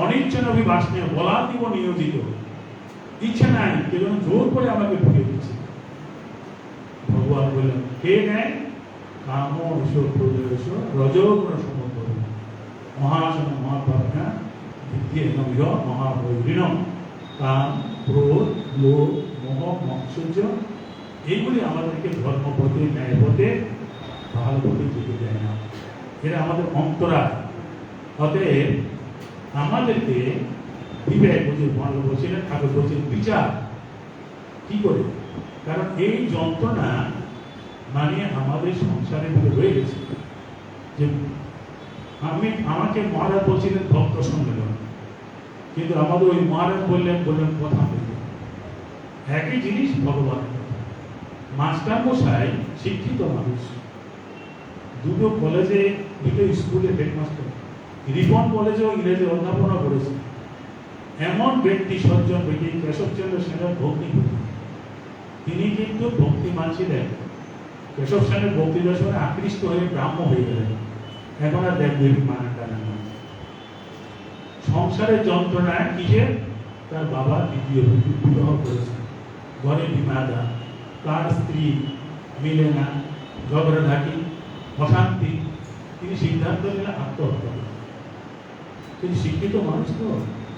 অনিচ্ছনভি বাসনীয় বলা দিব নিয়োজিত, ইচ্ছা নাই সেজন্য জোর করে আমাকে ঢুকিয়ে দিচ্ছে। ভগবান বললেন কে নেয়? কাম ঈশ্বর প্রদর্শ রজগুণ সমুদ্র মহাসন মহাপাপনা দ্বিতীয় মহাবৈরিণম। কাম, ক্রোধ, লোভ, মোহ, মৎসর্য, এইগুলি আমাদেরকে ধর্মপথে, ন্যায়পথে, ভালো পথে যেতে দেয় না। এরা আমাদের অন্তরায়। অতএব আমাদেরকে বিবেক বলছিলেন, ঠাকুর বলছেন বিচার কি করে? কারণ এই যন্ত্রণা মানে আমাদের সংসারের মধ্যে রয়ে গেছে। যে আমাকে মহারাজ বলছিলেন ভক্ত সম্মেলন, কিন্তু আমাদের ওই মহারাজ বললেন কথা বললেন একই জিনিস, ভগবানের কথা। মাস্টার মশাই শিক্ষিত মানুষ, দুটো কলেজে, দুটো স্কুলে হেডমাস্টার, রিপন কলেজেও ইংরেজি অধ্যাপনা করেছে। এমন ব্যক্তি, সজ্জন ব্যক্তি, কেশবচন্দ্র সেনের ভক্তি। তিনি কিন্তু ভক্তিমান ছিলেন। কেশব সেনের ভক্তি দর্শনে আকৃষ্ট হয়ে ব্রাহ্ম হয়ে গেলেন। এখন আর দেবদেবী মানেন না। সংসারের যন্ত্রণায় কিসের? তার বাবা দ্বিতীয় বিবাহ করেছে, ঘরে বিমাদা, তার স্ত্রী মিলে না, ঝগড়াঝাটি, অশান্তি। তিনি সিদ্ধান্ত নিলেন আত্মহত্যা। তিনি শিক্ষিত মানুষ তো,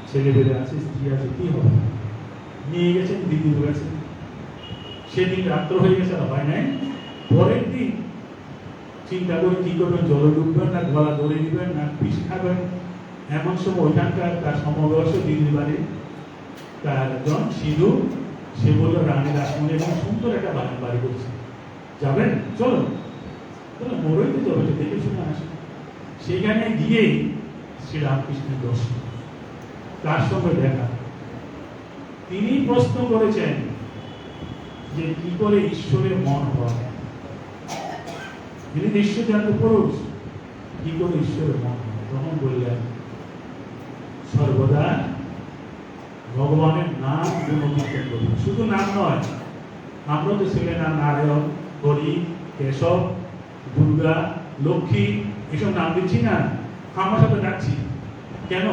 ছেলে বেড়ে আছে, স্ত্রী আছে, কি হবে? নিয়ে গেছেন, দিদির কাছে। সেদিন রাত্র হয়ে গেছে, হয় নাই। পরের দিন চিন্তা করে কি করবেন, জলে ডুববেন না গলা দড়ে দিবেন না বিষ খাবেন, এমন সময় ওইখানকার তার সমবয়স দিদির বাড়ি তার একজন সিধু, সে বললো রানী রাসমণি এবং সুন্দর একটা বাড়ি করছে, যাবেন? চলো বলে মোড়ই তো যাবে, দেখে শুনে আসে। সেখানে গিয়েই শ্রীরামকৃষ্ণের দর্শন, তার সঙ্গে দেখা। তিনি প্রশ্ন করেছেন যে কি করে ঈশ্বরের মন হয়। তিনি ঈশ্বর জানতে পুরুষ, কি করে ঈশ্বরের মন হয়? তখন বললেন সর্বদা ভগবানের নাম গুণকীর্তন করি। শুধু নাম নয়, আমরা তো ছেলে নাম নারায়ণ, হরি, কেশব, দুর্গা, লক্ষ্মী এসব নাম দিচ্ছি না, আমার সাথে ডাকছি কেন?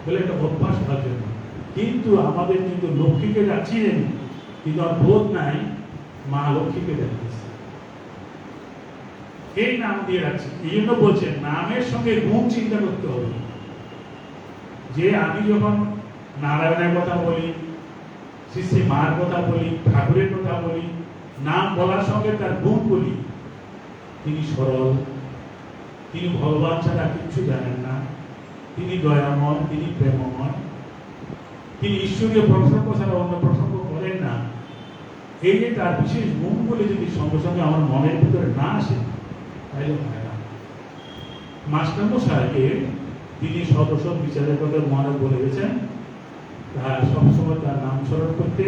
বলে একটা অভ্যাস হওয়ার জন্য। কিন্তু আমাদের কিন্তু লক্ষ্মীকে ডাকছি কিন্তু আর বোধ নাই মা লক্ষ্মীকে ডাকতেছি, এই নাম দিয়ে রাখছি। এই জন্য বলছেন নামের সঙ্গে গুণ চিন্তা করতে হবে। যে আমি যখন নারায়ণের কথা বলি, শ্রী মার কথা বলি, ঠাকুরের কথা বলি, নাম বলার সঙ্গে তার গুণ বলি, তিনি সরল, তিনি ভগবান ছাড়া কিছু জানেন না, তিনি দয়াময়, তিনি প্রেমময়, তিনি ঈশ্বরীয় প্রসঙ্গ ছাড়া অন্য প্রসঙ্গ করেন না। এই যে তার বিশেষ গুণগুলি যদি সঙ্গে সঙ্গে আমার মনের ভিতরে না আসে তাইলে হয় না। মাস্টারমশাইকে তিনি সদস্য বিচারের কথা মহারাজ বলে গেছেন, তার সবসময় তার নাম স্মরণ করতে,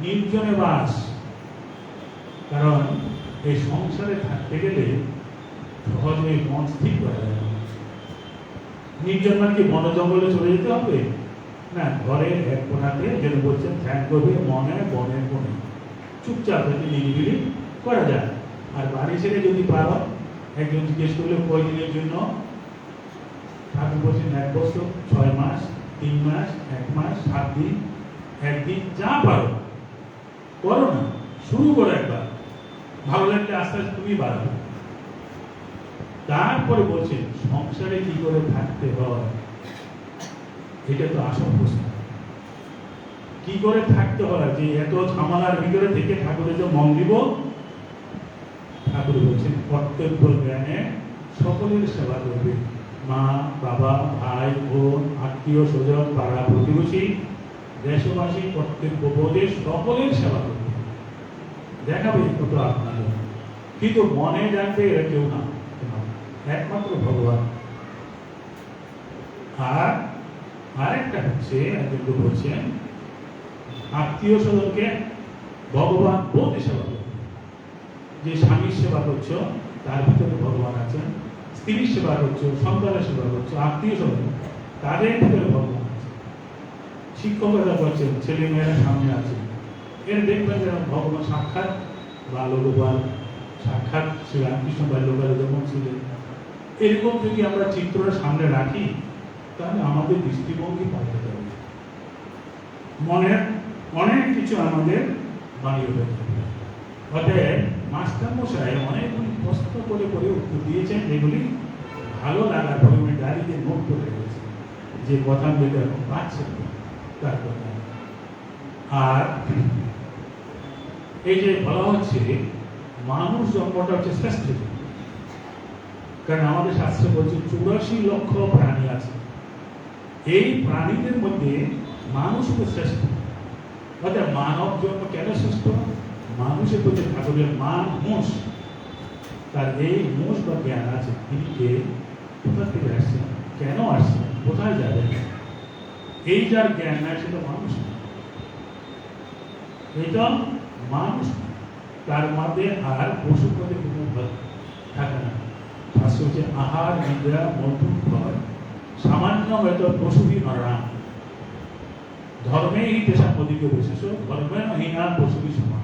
নির্জনে বাস। কারণ এই সংসারে থাকতে গেলে সহজে মন স্থির করা যায় না। নির্জন মানে কি বন জঙ্গলে চলে যেতে হবে না, ঘরে এক কোণাতে যেন বলছেন ধ্যান করবে মনে বনের কোণে, চুপচাপ যদি নিরিবিলি করা যায়। আর বাড়ি ছেড়ে যদি পারো, একজন জিজ্ঞেস করলে কয়দিনের জন্য, ঠাকুর বলছেন 1 বছর, 6 মাস, 3 মাস, 1 মাস, 7 দিন, 1 দিন, যা পারো করো না, শুরু করো একবার, ভালো লাগলে আস্তে আস্তে তুমি বাড়াবে। তারপরে বলছেন সংসারে কি করে থাকতে হয়, এটা তো আসল প্রশ্ন। কি করে থাকতে হয়, যে এত ঝামেলার ভিতরে থেকে ঠাকুরের যে মন দিব। ঠাকুর বলছেন কর্তব্য জ্ঞানে সকলের সেবা করবে, মা, বাবা, ভাই, বোন, আত্মীয় স্বজন, পাড়া প্রতিবেশী, দেশবাসী, কর্তব্য বোধে সকলের সেবা করবে, দেখাবে কত আপনাদের। কিন্তু মনে জানবে এরা কেউ না, একমাত্র ভগবান। আর আরেকটা হচ্ছে একজন বলছেন আত্মীয় স্বজনকে ভগবান বোধে সেবা করবে। যে স্বামীর সেবা করছো তার ভিতরে ভগবান আছেন, স্ত্রীর সেবা করছো, সন্তানের সেবা করছো, আত্মীয় স্বজন তাদের ভিতরে ভগবান আছে। শিক্ষকতা করছেন, ছেলে মেয়েরা সামনে আছে, এর দেখবেন যেন ভগবান সাক্ষাৎ বাল্যগোপাল, সাক্ষাৎ শ্রীরামকৃষ্ণ বাল্যকালে যেমন ছিলেন। এরকম যদি আমরা চিত্রটা সামনে রাখি তাহলে আমাদের দৃষ্টিভঙ্গি পাল্টে যাবে, মনের অনেক কিছু আমাদের বাড়িয়ে হয়ে যাবে। অতএব মাস্টারমশাই অনেকগুলি প্রশ্ন করে করে উত্তর দিয়েছেন, এগুলি ভালো লাগার পরে উনি ডায়েরিতে নোট করে রেখেছেন যে কথা যেটা এখন পাচ্ছেন তার কথা। আর এই যে বলা হচ্ছে মানুষ জন্মটা হচ্ছে শ্রেষ্ঠ জন্ম, কারণ আমাদের শাস্ত্রে বলছে 84 লক্ষ প্রাণী আছে, এই প্রাণীদের মধ্যে মানুষ হচ্ছে শ্রেষ্ঠ। অর্থাৎ মানব জন্ম কেন শ্রেষ্ঠ? মানুষের প্রতি ঠাকুরের মানুষ, তার এই মুষ বা জ্ঞান আছে, তিনি কে, কোথা থেকে আসছেন, কেন আসছেন, কোথায় যাবেন, এই যার জ্ঞান নাই সেটা মানুষ না, এটা মানুষ। তার মধ্যে আর পশুর মধ্যে কোনো ভাগ থাকে না। শাস্ত্র হচ্ছে আহার নিদ্রা মধুর ফল সামান্য হয়তো পশুভি নরাম ধর্মে হি তেষাম অধিক বিশেষ ধর্মে হীনা পশুভি সমান।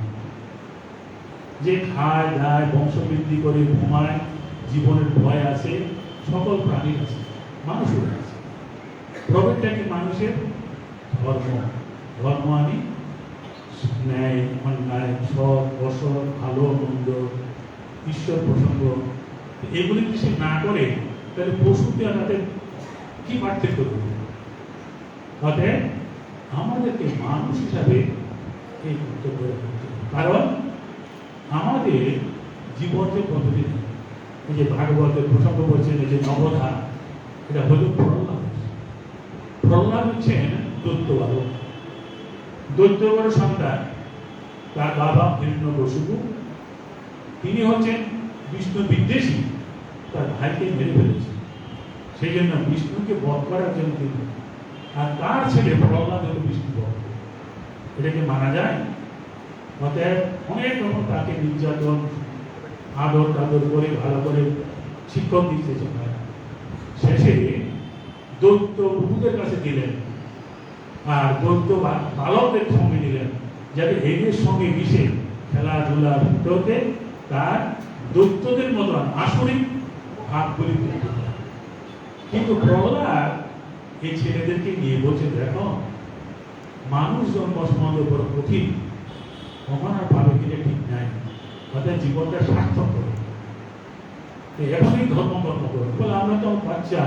যে খায় দায় বংশ বৃদ্ধি করে ঘুমায়, জীবনের ভয় আছে, সকল প্রাণীর আছে, মানুষের আছে। প্রভেদটা কি মানুষের? ধর্ম। ধর্ম আমি ন্যায় অন্যায়, সৎ অসৎ, ভালো মন্দ, ঈশ্বর প্রসঙ্গ, এগুলি যদি সে না করে তাহলে পশুতে তাদের কি পার্থক্য করবে? অতএব আমাদেরকে মানুষ হিসাবে এই কর্তব্য করতে হবে। কারণ আমাদের জীবন যে পদ্ধতি, এই যে ভাগবতের প্রসঙ্গ বলছেন, এই যে নবধা, এটা হল প্রহ্লাদ। প্রহ্লাদ হচ্ছেন দৈত্যবালক, দৈত্যগড়ের সন্তান। তার বাবা হিরণ্যকশিপু, তিনি হচ্ছেন বিষ্ণু বিদ্বেষী, তার ভাইকে মেরে ফেলেছে, সেই জন্য বিষ্ণুকে বধ করার জন্য তিনি, আর তার ছেলে প্রহ্লাদ হল বিষ্ণু ভক্ত। এটাকে মানা যায়? অতএব অনেক রকম তাকে নির্যাতন, আদর টাদর করে ভালো করে শিক্ষক দিতে চায়। শেষে দৈত্য প্রভুদের কাছে দিলেন, আর দৈত্য বালকদের সঙ্গে দিলেন, যাতে এদের সঙ্গে মিশে খেলাধুলার ভিতরে তার দৈত্যদের মতন আসরিক ভাবগুলি তৈরি হয়। কিন্তু প্রহ্লাদ এই ছেলেদেরকে নিয়ে বলছে, দেখো মানুষ জন্ম সম্বন্ধে বড় কঠিন, কখনো ভালো কিনে ঠিক নাই, অর্থাৎ জীবনটা সার্থক করে এখনই ধর্মকর্ম করে। বলে আমরা তো বাচ্চা,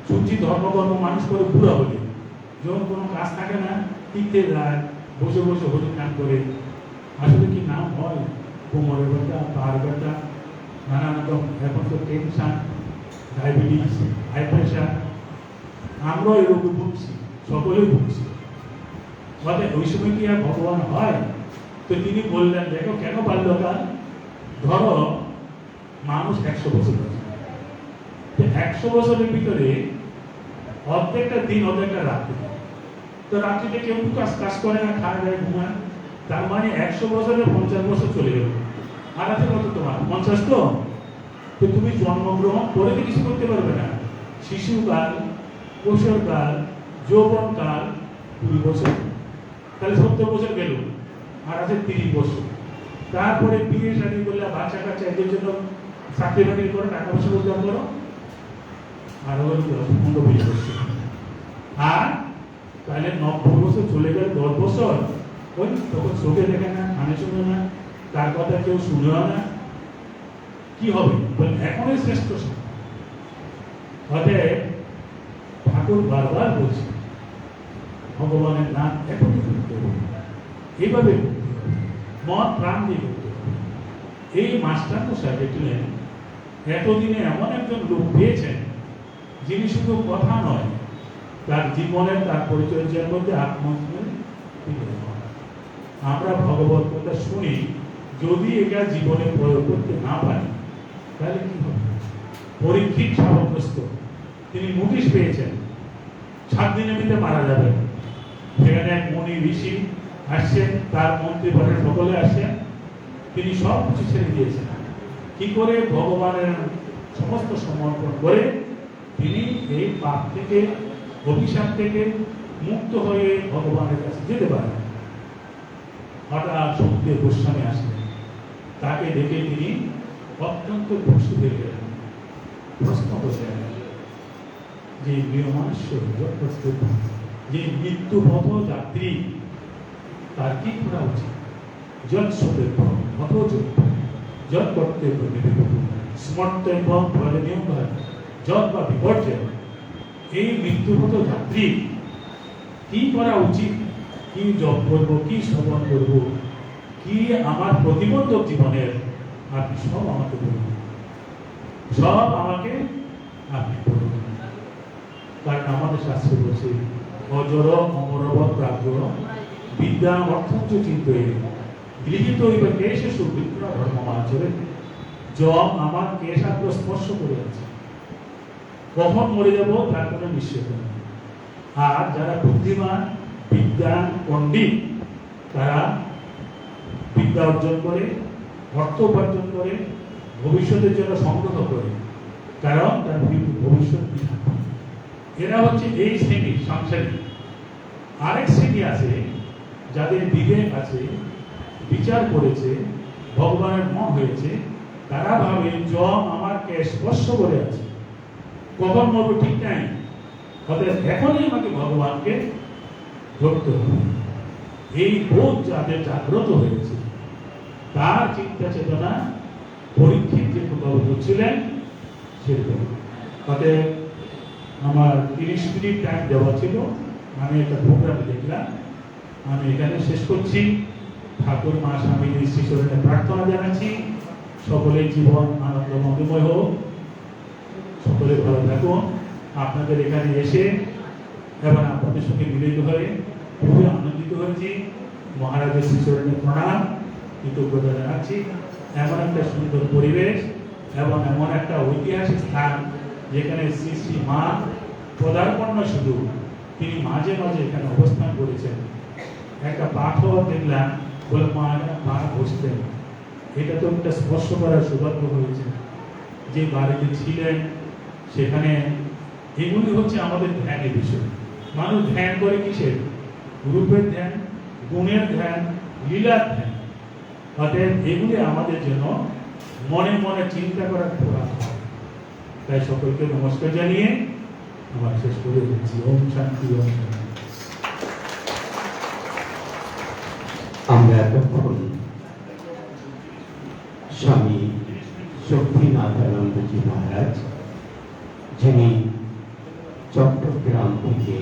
সূর্যি ধর্মকর্ম মানুষ করে বুড়া হলে, যখন কোনো কাজ থাকে না, টিকতে যায়, বসে বসে হরির নাম করে। আসলে কি নাম হয়? কোমরের ব্যথা, পাহাড় ব্যথা, নানান রকম, এখন তো টেনশন, ডায়াবেটিস, হাই প্রেশার, আমরাও এই রোগে ভুগছি, সকলেই ভুগছি। অর্থাৎ ওই সময় কি আর ভগবান হয়? তো তিনি বললেন, দেখো কেন বাল্যকাল, ধরো মানুষ 100 বছর আছে, 100 বছরের ভিতরে অর্ধেকটা দিন, অর্ধেকটা রাত্রি। তো রাত্রিতে কেউ কাজ করে না, খায় যায়, ঘুমায়, তার মানে 100 বছরে 50 বছর চলে গেল। আর আছে কত তোমার? 50। তো তুমি জন্মগ্রহণ করে তো কিছু করতে পারবে না। শিশুকাল, কৈশোরকাল, যৌবনকাল 20 বছর, তাহলে 70 বছর গেল। আর আছে 30 বছর। তারপরে বিয়ে শাদী করলে, বাচ্চা কাচ্চা, এদের জন্য চাকরি বাকরি করে টাকা পয়সা রোজগার করো, আরো 15-20 বছর। আর তাহলে 90 বছর চলে গেল, 10 বছর ওই তখন চোখে দেখে না, কানে শুনে না, তার কথা কেউ শুনেও না, কি হবে? এখনই শ্রেষ্ঠ। অতএব ঠাকুর বারবার বলছে, ভগবানের নাম এখনই করতে হবে, এইভাবে মন প্রাণ দিয়ে করতে হবে। এই মাস্টার মশাই দেখলেন, এতদিনে এমন একজন লোক পেয়েছেন, যিনি শুধু কথা নয়, তার জীবনের, তার পরিচর্যার মধ্যে আত্মসমর্পণ। আমরা ভগবত কথা শুনি, যদি এটা জীবনে প্রয়োগ করতে না পারি, তাহলে কি হবে? পরীক্ষিত শাপগ্রস্ত, তিনি নোটিশ পেয়েছেন 7 দিনের মধ্যে মারা যাবেন। সেখানে মুনি ঋষি আসছেন, তার মন্ত্রী পরে সকলে আসছেন, তিনি সব কিছু ছেড়ে দিয়েছেন। কি করে? ভগবানের সমস্ত সমর্পণ করে তিনি এই পাপ থেকে, অভিশাপ থেকে মুক্ত হয়ে ভগবানের কাছে যেতে পারেন। হঠাৎ সত্যের গোস্বামী আসলেন, তাকে দেখে তিনি অত্যন্ত খুশি হয়ে গেলেন। প্রশ্ন করলেন যে নিয়মানুষ্য, যে মৃত্যুপথ যাত্রী, তার কি করা উচিত? যত সতের অথচ যত কর্তব্য নিবেদিত স্মর্তব্য প্রয়োজনীয় যত বা বিপর্যয়, এই মৃত্যুপথ যাত্রী কি করা উচিত? কি জপ করবো, কি শ্রবণ করবো, কি আমার প্রতিবন্ধক জীবনের, আপনি সব আমাকে বলুন, সব আমাকে আপনি বলুন। কারণ আমাদের শাস্ত্রে বলছে, অজর অমরবৎ প্রাপ্য বিদ্যা অর্থঞ্চ চিন্তয়ে গৃহীত হইবে কেশে সুবিপ্র ধর্মমাচরে। জম আমার কেশাগ্র স্পর্শ করে আছে, কখন মরে যাব তার কোনো নিশ্চয় নেই। আর যারা বুদ্ধিমান, বিদ্যান, পণ্ডিত, তারা বিদ্যা অর্জন করে, অর্থ উপার্জন করে, ভবিষ্যতের জন্য সংগ্রহ করে, কারণ তার ভবিষ্যৎ বিধান। এরা হচ্ছে এই শ্রেণী সাংসারিক। আরেক শ্রেণী আছে, যাদের বিবেক আছে, বিচার করেছে, ভগবানের মন হয়েছে, তারা ভাবে জম আমাকে স্পর্শ করে আছে, কখন মরবো ঠিক নাই, অতএব এখনই আমাকে ভগবানকে ধরতে হবে। এই বোধ যাদের জাগ্রত হয়েছে, তার চিন্তা চেতনা পরীক্ষিত যে প্রভাবিত ছিলেন সেরকম। অতএব আমার 30 মিনিট টাইম দেওয়া ছিল, আমি একটা প্রোগ্রামে দেখলাম, আমি এখানে শেষ করছি। ঠাকুর মা স্বামী শ্রীচরণে প্রার্থনা জানাচ্ছি, সকলের জীবন আনন্দময় হোক, সকলে ভালো থাকুন। আপনাদের এখানে এসে এবং আপনাদের সঙ্গে মিলিত হয়ে খুবই আনন্দিত হয়েছি। মহারাজের শ্রীচরণে প্রণাম, কৃতজ্ঞতা জানাচ্ছি। এমন একটা সুন্দর পরিবেশ এবং এমন একটা ঐতিহাসিক স্থান যেখানে শ্রী শ্রী মা পদার্পণ্য শুধু তিনি মাঝে মাঝে এখানে অবস্থান করেছেন। একটা পাঠও দেখলাম বলে মা বসতেন। এটা তো একটা স্পর্শ করার সৌভাগ্য হয়েছে। যে বাড়িতে ছিলেন সেখানে এগুলি হচ্ছে আমাদের ধ্যানের বিষয়। মানুষ ধ্যান করে কিসের? রূপের ধ্যান, গুণের ধ্যান, লীলার ধ্যান। অতএব এগুলি আমাদের জন্য মনে মনে চিন্তা করার প্রয়াস হয়। তাই সকলকে নমস্কার জানিয়ে আমার শেষ করে দিচ্ছি। ওম শান্তি, ওম শান্তি। আমরা এতক্ষণ স্বামী শক্তিনাথানন্দজি মহারাজ, যিনি চট্টগ্রাম থেকে,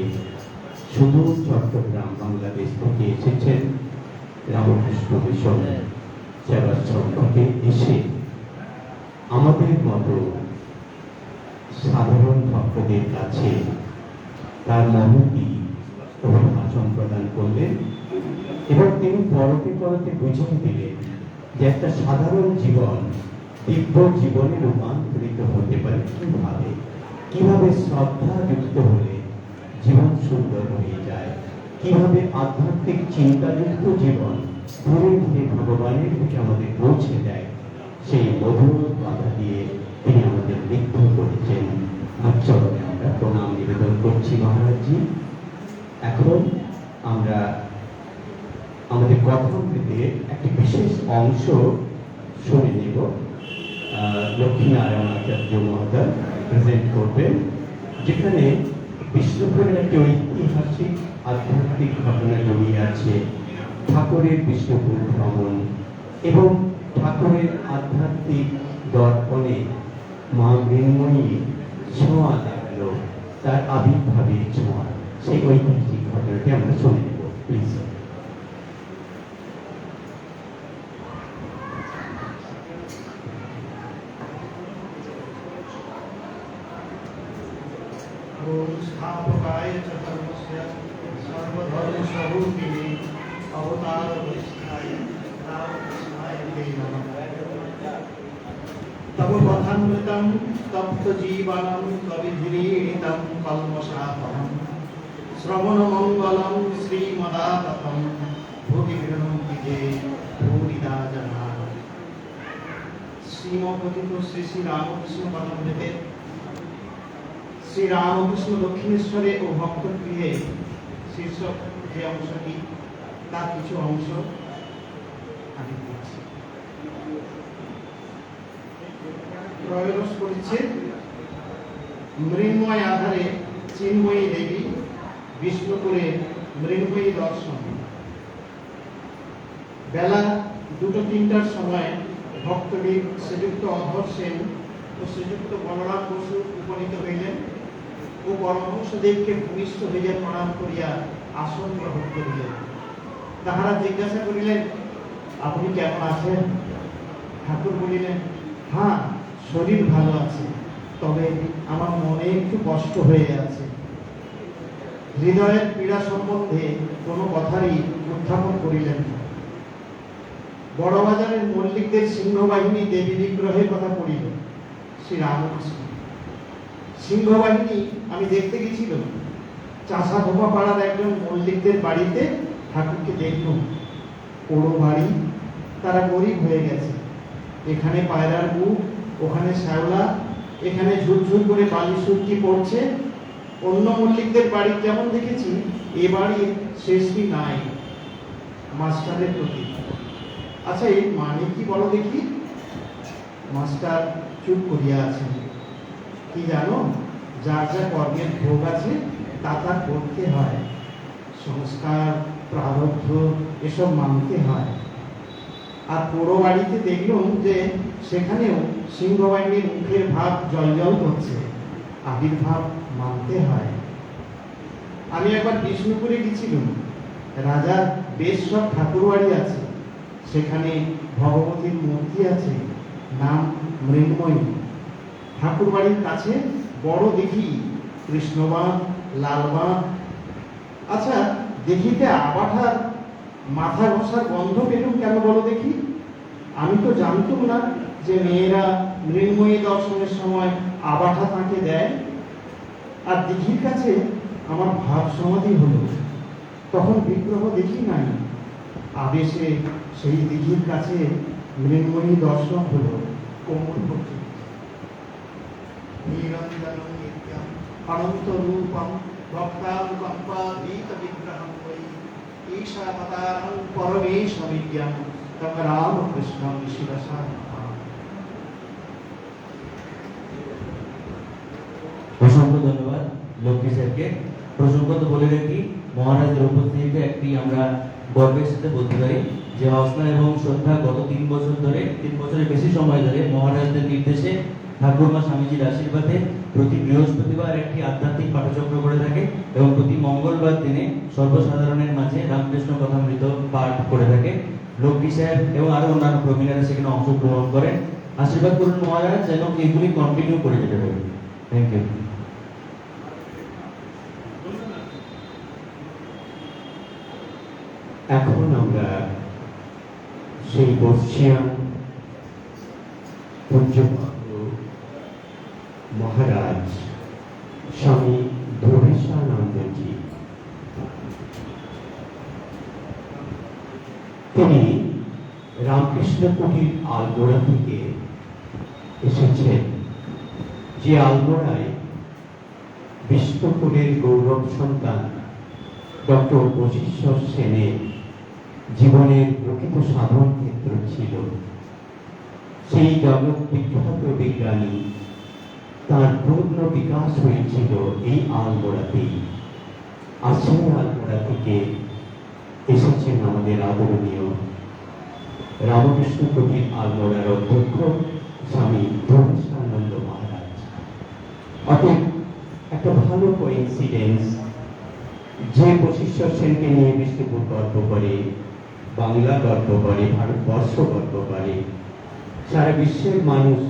সুদূর চট্টগ্রাম বাংলাদেশ থেকে এসেছেন, রামকৃষ্ণ মিশন সেবাশ্রম থেকে এসে আমাদের মতো সাধারণ ভক্তদের কাছে তার মহতি অভিভাষণ প্রদান করলেন এবং তিনি পরতে পরতে বুঝিয়ে দিলেন যে একটা সাধারণ জীবন দিব্য জীবনে রূপান্তরিত হতে পারে কিভাবে শ্রদ্ধা যুক্ত হলে জীবন সুন্দর হয়ে যায়, কিভাবে আধ্যাত্মিক চিন্তাযুক্ত জীবন ধীরে ধীরে ভগবানের দিকে আমাদের পৌঁছে দেয়। সেই মধুর কথা দিয়ে তিনি আমাদের লিপ্ত করেছেন। চরণে আমরা প্রণাম নিবেদন করছি মহারাজজি। এখন আমরা আমাদের কথামৃতে একটি বিশেষ অংশ শুনে নেব। লক্ষ্মীনারায়ণ আচার্য মহোদয় প্রেজেন্ট করবেন, যেখানে বিষ্ণুপুরের একটি ঐতিহাসিক আধ্যাত্মিক ঘটনা জড়িয়ে আছে। ঠাকুরের বিষ্ণুপুর ভ্রমণ এবং ঠাকুরের আধ্যাত্মিক দর্পণে মা মৃন্ময়ী ছোঁয়া দেখালো, তার আবির্ভাবের ছোঁয়া। সেই ঐতিহাসিক ঘটনাটি আমরা শুনে নেব, প্লিজ। स्थापकाय च धर्मस्य सर्वधर्मस्वरूपिणे अवतारवरिष्ठाय रामकृष्णाय ते नमः। तव कथामृतं तप्तजीवनं कविधिरीडितं कल्मषापहं श्रवणमङ्गलं श्रीमदाततं भुवि गृह्णन्ति ये भूरिदा जनाः। শ্রীমকথিত শ্রী শ্রী রামকৃষ্ণ কথামৃতে শ্রী রামকৃষ্ণ দক্ষিণেশ্বরে ও ভক্তগৃহে শীর্ষক যে অংশটি, তার কিছু অংশ আমি পড়ছি। ত্রয়োদশ পরিচ্ছেদ। মৃন্ময় আধারে চিন্ময়ী দেবী, বিষ্ণুপুরে মৃন্ময়ী দর্শন। বেলা 2:03টার সময় ভক্তবীর শ্রীযুক্ত অধর সেন ও শ্রীযুক্ত বলরাম বসু উপনীত হইলেন ও পরমহংসদেবকে ভূমিষ্ঠ হইয়া প্রণাম করিয়া আসন গ্রহণ করিলেন। তাহারা জিজ্ঞাসা করিলেন, আপনি কেমন আছেন? ঠাকুর বলিলেন, হ্যাঁ, শরীর ভালো আছে, তবে আমার মনে একটু কষ্ট হয়ে আছে। হৃদয়ের পীড়া সম্বন্ধে কোনো কথারই উত্থাপন করিলেন না। বড়বাজারের মল্লিকদের সিংহবাহিনী দেবী বিগ্রহের কথা পড়িল। শ্রী রামকৃষ্ণ, সিংহবাহিনী আমি দেখতে গেছিলাম। চাষা ধোপা পাড়ার একজন মল্লিকদের বাড়িতে ঠাকুরকে দেখলুম। পোড়ো বাড়ি, তারা গরিব হয়ে গেছে। এখানে পায়রার বুক, ওখানে শ্যাওলা, এখানে ঝুরঝুর করে বালি সুরকি পড়ছে। অন্য মল্লিকদের বাড়ি যেমন দেখেছি, এ বাড়ির শেষই নাই মাস্টারের প্রতি। আচ্ছা, এই মানে কি বলো দেখি? মাস্টার চুপ করিয়া আছেন। কি জানো, যার যা কর্মের ভোগ আছে তা তার করতে হয়। সংস্কার, প্রারব্ধ এসব মানতে হয়। আর পোড়ো বাড়িতে দেখলাম যে সেখানেও সিংহবাহিনীর মুখের ভাব জল করছে। আবির্ভাব মানতে হয়। আমি একবার বিষ্ণুপুরে গেছিলাম। রাজার বেশ সব ঠাকুর বাড়ি আছে। সেখানে ভগবতীর মূর্তি আছে, নাম মৃন্ময়ী। ঠাকুর বাড়ির কাছে বড় দিঘি, কৃষ্ণবাঁধ, লালবাঁধ, আচ্ছা, দেখিতে আবাঠার মাথা ঘষার গন্ধ পেলুম কেন বলো দেখি? আমি তো জানতুম না যে মেয়েরা মৃন্ময়ী দর্শনের সময় আবাঠা তাঁকে দেয়। আর দিঘির কাছে আমার ভাব সমাধি হলো, তখন বিগ্রহ দেখি নাই, আবেশে সেই দিঘির কাছে মৃন্ময়ী দর্শন হলো। কোমল পক্ষে নিরঞ্জনম নিত্যম অনন্ত রূপম ভক্তানুকম্পাতীত বিগ্রহম বৈ ঈশাবতারং পরমেশ বিদ্যাম তম রামকৃষ্ণম শিরসা নমামি। অসংখ্য ধন্যবাদ লক্ষ্মী স্যারকে। প্রসঙ্গত বলে রাখি, মহারাজের উপস্থিতিতে একটি আমরা গর্বের সাথে বলতে পারি যে অসনা এবং শ্রদ্ধা গত 3 বছর ধরে, 3 বছরের বেশি সময় ধরে মহারাজদের নির্দেশে ঠাকুরমা স্বামীজির আশীর্বাদে প্রতি বৃহস্পতিবার একটি আধ্যাত্মিক পাঠচক্র করে থাকে এবং প্রতি মঙ্গলবার দিনে সর্বসাধারণের মাঝে রামকৃষ্ণ কথামৃত পাঠ করে থাকে। লক্ষ্মী সাহেব এবং আরো অন্যান্য প্রবীণরা সেখানে অংশগ্রহণ করেন। আশীর্বাদ করুন মহারাজ যেন এগুলি কন্টিনিউ করে যেতে পারে। Thank you. এখন আমরা সেই বর্ষিয়ান পূজ্যপাত্র মহারাজ স্বামী ধর্মেশানন্দজি, তিনি রামকৃষ্ণ কুটির আলমোড়া থেকে এসেছেন, যে আলমোড়ায় বিষ্ণুপুরের গৌরব সন্তান ডক্টর বশিষ্ঠর সেনের জীবনের প্রকৃত সাধন ক্ষেত্র ছিল। সেই জগৎ বিখ্যাত বিজ্ঞানী তার পূর্ণ বিকাশ হয়েছিল এই আলমোড়াতেই। আর সেই আলমোড়া থেকে এসেছেন আমাদের আদরণীয় রামকৃষ্ণ কুটির আলমোড়ার অধ্যক্ষ স্বামী ধর্মেশানন্দ মহারাজ। অতএব একটা ভালো কোইন্সিডেন্স যে বশিষ্ঠর সেনকে নিয়ে বিষ্ণুপুর গর্ব করে, বাংলা গর্ব করে, ভারতবর্ষ গর্ব করে, সারা বিশ্বের মানুষ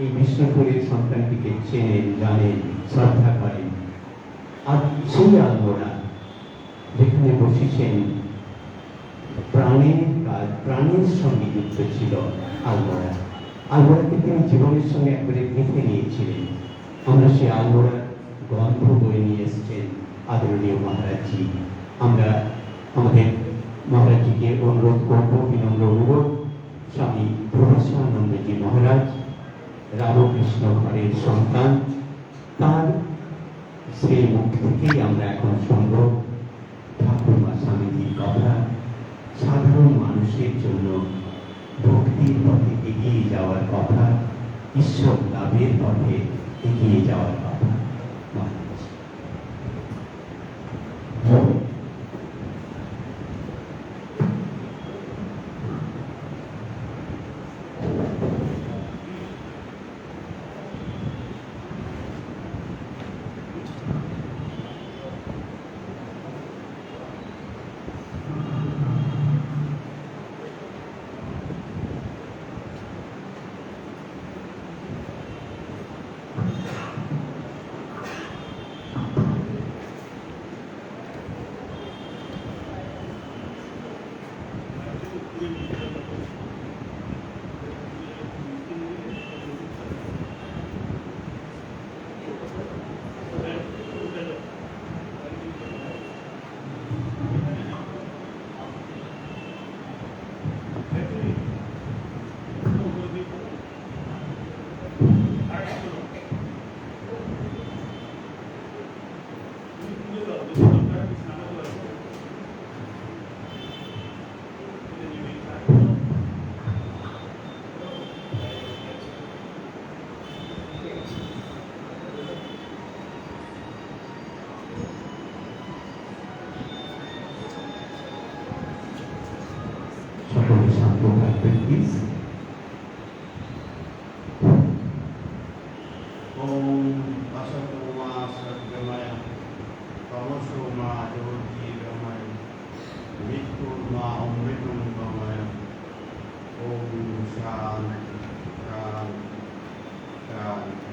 এই বিষ্ণুপুরের সন্তানটিকে চেনেন, জানেন, শ্রদ্ধা করেন। আর সেই আলমোড়া যেখানে বসেছেন, প্রাণের কাজ, প্রাণের সঙ্গে যুক্ত ছিল আলমোড়া। আলমোড়াকে তিনি জীবনের সঙ্গে একবারে গেঁথে নিয়েছিলেন। আমরা সেই আলমোড়ার গন্ধ বয়ে নিয়ে এসেছেন আদরণীয় মহারাজজি। আমরা আমাদের মহারাজজিকে অনুরোধ করব, বিনম্র অনুরোধ, স্বামী ধর্মেশানন্দজি মহারাজ রামকৃষ্ণ ঘরের সন্তান, তার সেই মুখ থেকেই আমরা এখন শুনব ঠাকুরমা স্বামীজির কথা, সাধারণ মানুষের জন্য ভক্তির পথে এগিয়ে যাওয়ার কথা, ঈশ্বর লাভের পথে এগিয়ে যাওয়ার কথা। মহারাজ। সকলে শান্ত থাকবেন প্লিজ। ওম অসতো মা সত্যময় তমসো মা জ্যোতির্গময় মৃত্যুর মা অমৃতম গময়। ওম শান্তি শান্তি শান্তি।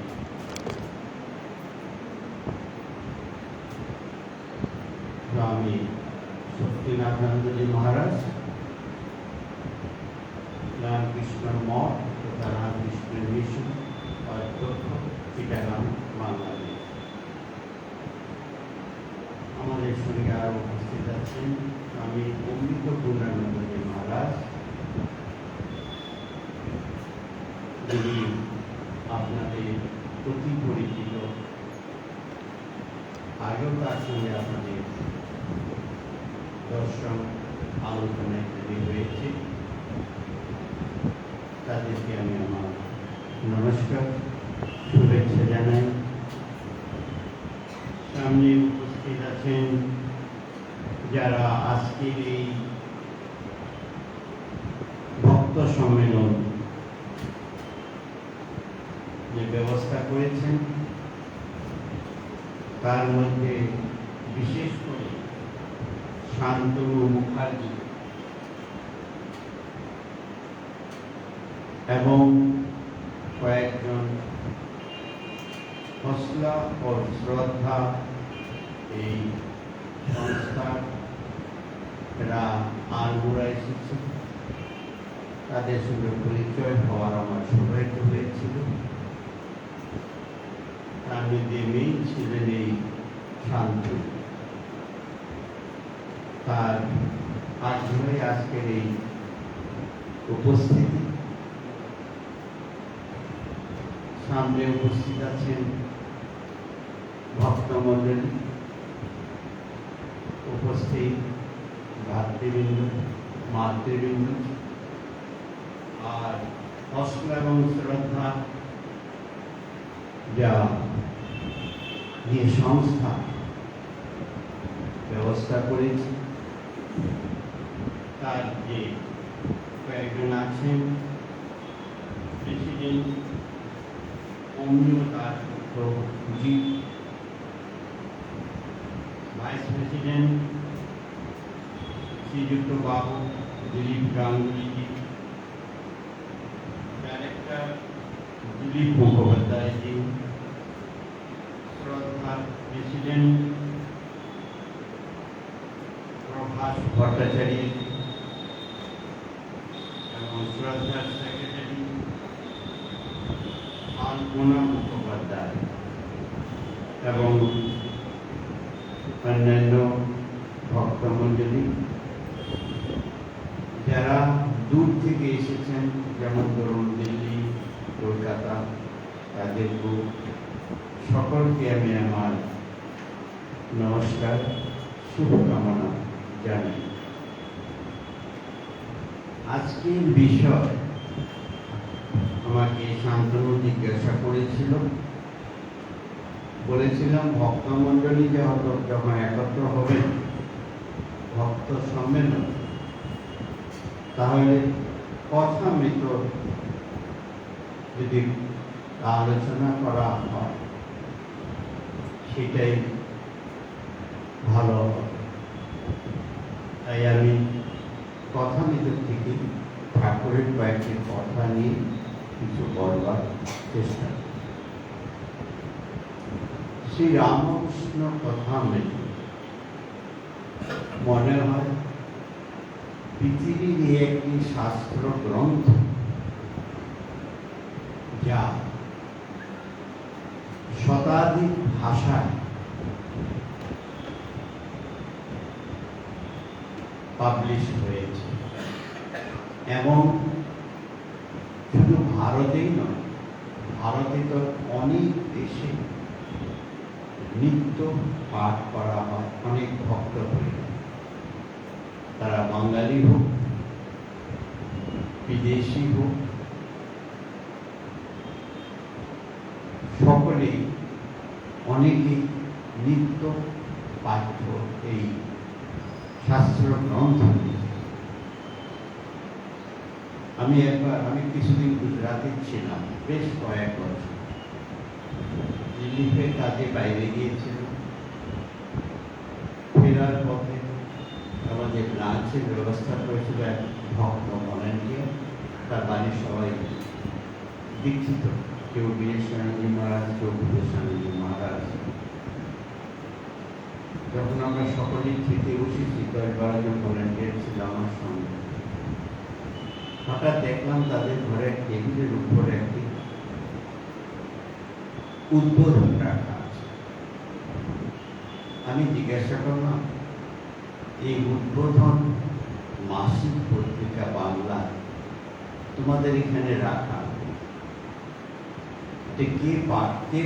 স্বামী स्वामी शक्तिनाथानंद महाराज, रामकृष्ण मठ तथा रामकृष्ण मिशन अध्यक्ष चिटागाং बांग्लादेश। हमारे संगे आरो उपस्थित आছেন स्वामी अमृत पूर्णानंद महाराज, যিনি আপনাদের প্রতি পরিচিত, আগেও তার সঙ্গে আপনাদের দর্শন আলোচনা ইত্যাদি হয়েছে। তাদেরকে আমি আমার নমস্কার শুভেচ্ছা জানাই। সামনে উপস্থিত আছেন যারা আজকের এই ভক্ত সম্মেলন যে ব্যবস্থা করেছেন, তার মধ্যে বিশেষ করে শান্তনু মুখার্জি এবং কয়েকজন হসলা ও শ্রদ্ধা এই সংস্থার এরা আনগুড়া এসেছে, তাদের সঙ্গে পরিচয় হওয়ার আমার সৌভাগ্য হয়েছিল। তার মধ্যে মেইন ছিলেন এই শান্তনু। তার আগ্রহে আজকের এই উপস্থিতি। সামনে উপস্থিত আছেন ভক্তমণ্ডলী, উপস্থিত ভাতৃবৃন্দ, মাতৃবৃন্দ, আর হসলা এবং শ্রদ্ধা যা যে সংস্থা ব্যবস্থা করেছে, তার যে কয়েকজন আছেন, প্রেসিডেন্ট অমনিও তার পুত্র জিৎ, ভাইস প্রেসিডেন্ট শ্রীযুক্ত বাবু দিলীপ গাঙ্গুলিজি, ডাইরেক্টর দিলীপ মুখোপাধ্যায়জি, শ্রদ্ধার প্রেসিডেন্ট প্রভাস ভট্টাচার্য এবং শ্রদ্ধার সেক্রেটারি আলপনা মুখোপাধ্যায় এবং অন্যান্য ভক্তমণ্ডলী যারা দূর থেকে এসেছেন, যেমন ধরুন দিল্লি, কলকাতা, তাদেরকে সকলকে আমি আমার নমস্কার শুভকামনা জানাই। আজকের বিষয় আমাকে শান্তনু জিজ্ঞাসা করেছিল, বলেছিলাম ভক্তমণ্ডলী যখন একত্র হবে ভক্ত সম্মেলন, তাহলে কথামৃত যদি আলোচনা করা হয় সেটাই ভালো হবে। তাই আমি কথামৃত থেকে ঠাকুরের কয়েকটি কথা নিয়ে কিছু বলবার চেষ্টা করি। শ্রী রামকৃষ্ণ কথামৃত মনে হয় পৃথিবীর একটি শাস্ত্র গ্রন্থ, যা শতাধিক ভাষায় পাবলিশ হয়েছে এবং শুধু ভারতেই নয়, ভারতে তো অনেক দেশে নিত্য পাঠ করা হয় অনেক ভক্ত হয়ে, তারা বাঙালি হোক, বিদেশি হোক, সকলেই অনেকে নিত্য পাঠ্য এই শাস্ত্র গ্রন্থ। আমি কিছুদিন গুজরাটে ছিলাম, বেশ কয়েক বছর রিলিফের কাজে বাইরে গিয়েছিলাম। ফেরার পথে আমাদের লাঞ্চের ব্যবস্থা করেছিল এক ভক্ত ভলেন্টিয়ার, তার বাড়ির সবাই দীক্ষিত, কেউ বীরেশ্বরানন্দজি মহারাজ, কেউ ভূপেশানন্দজি মহারাজ। যখন আমরা সকলেই খেতে বসেছি 10-12 জন ভলেন্টিয়ার ছিল আমার সঙ্গে, হঠাৎ দেখলাম তাদের ঘরের টেবিলের উপর একটি উদ্বোধন রাখা আছে। আমি জিজ্ঞাসা করলাম, এই উদ্বোধন মাসিক পত্রিকা বাংলা তোমাদের এখানে রাখা, কে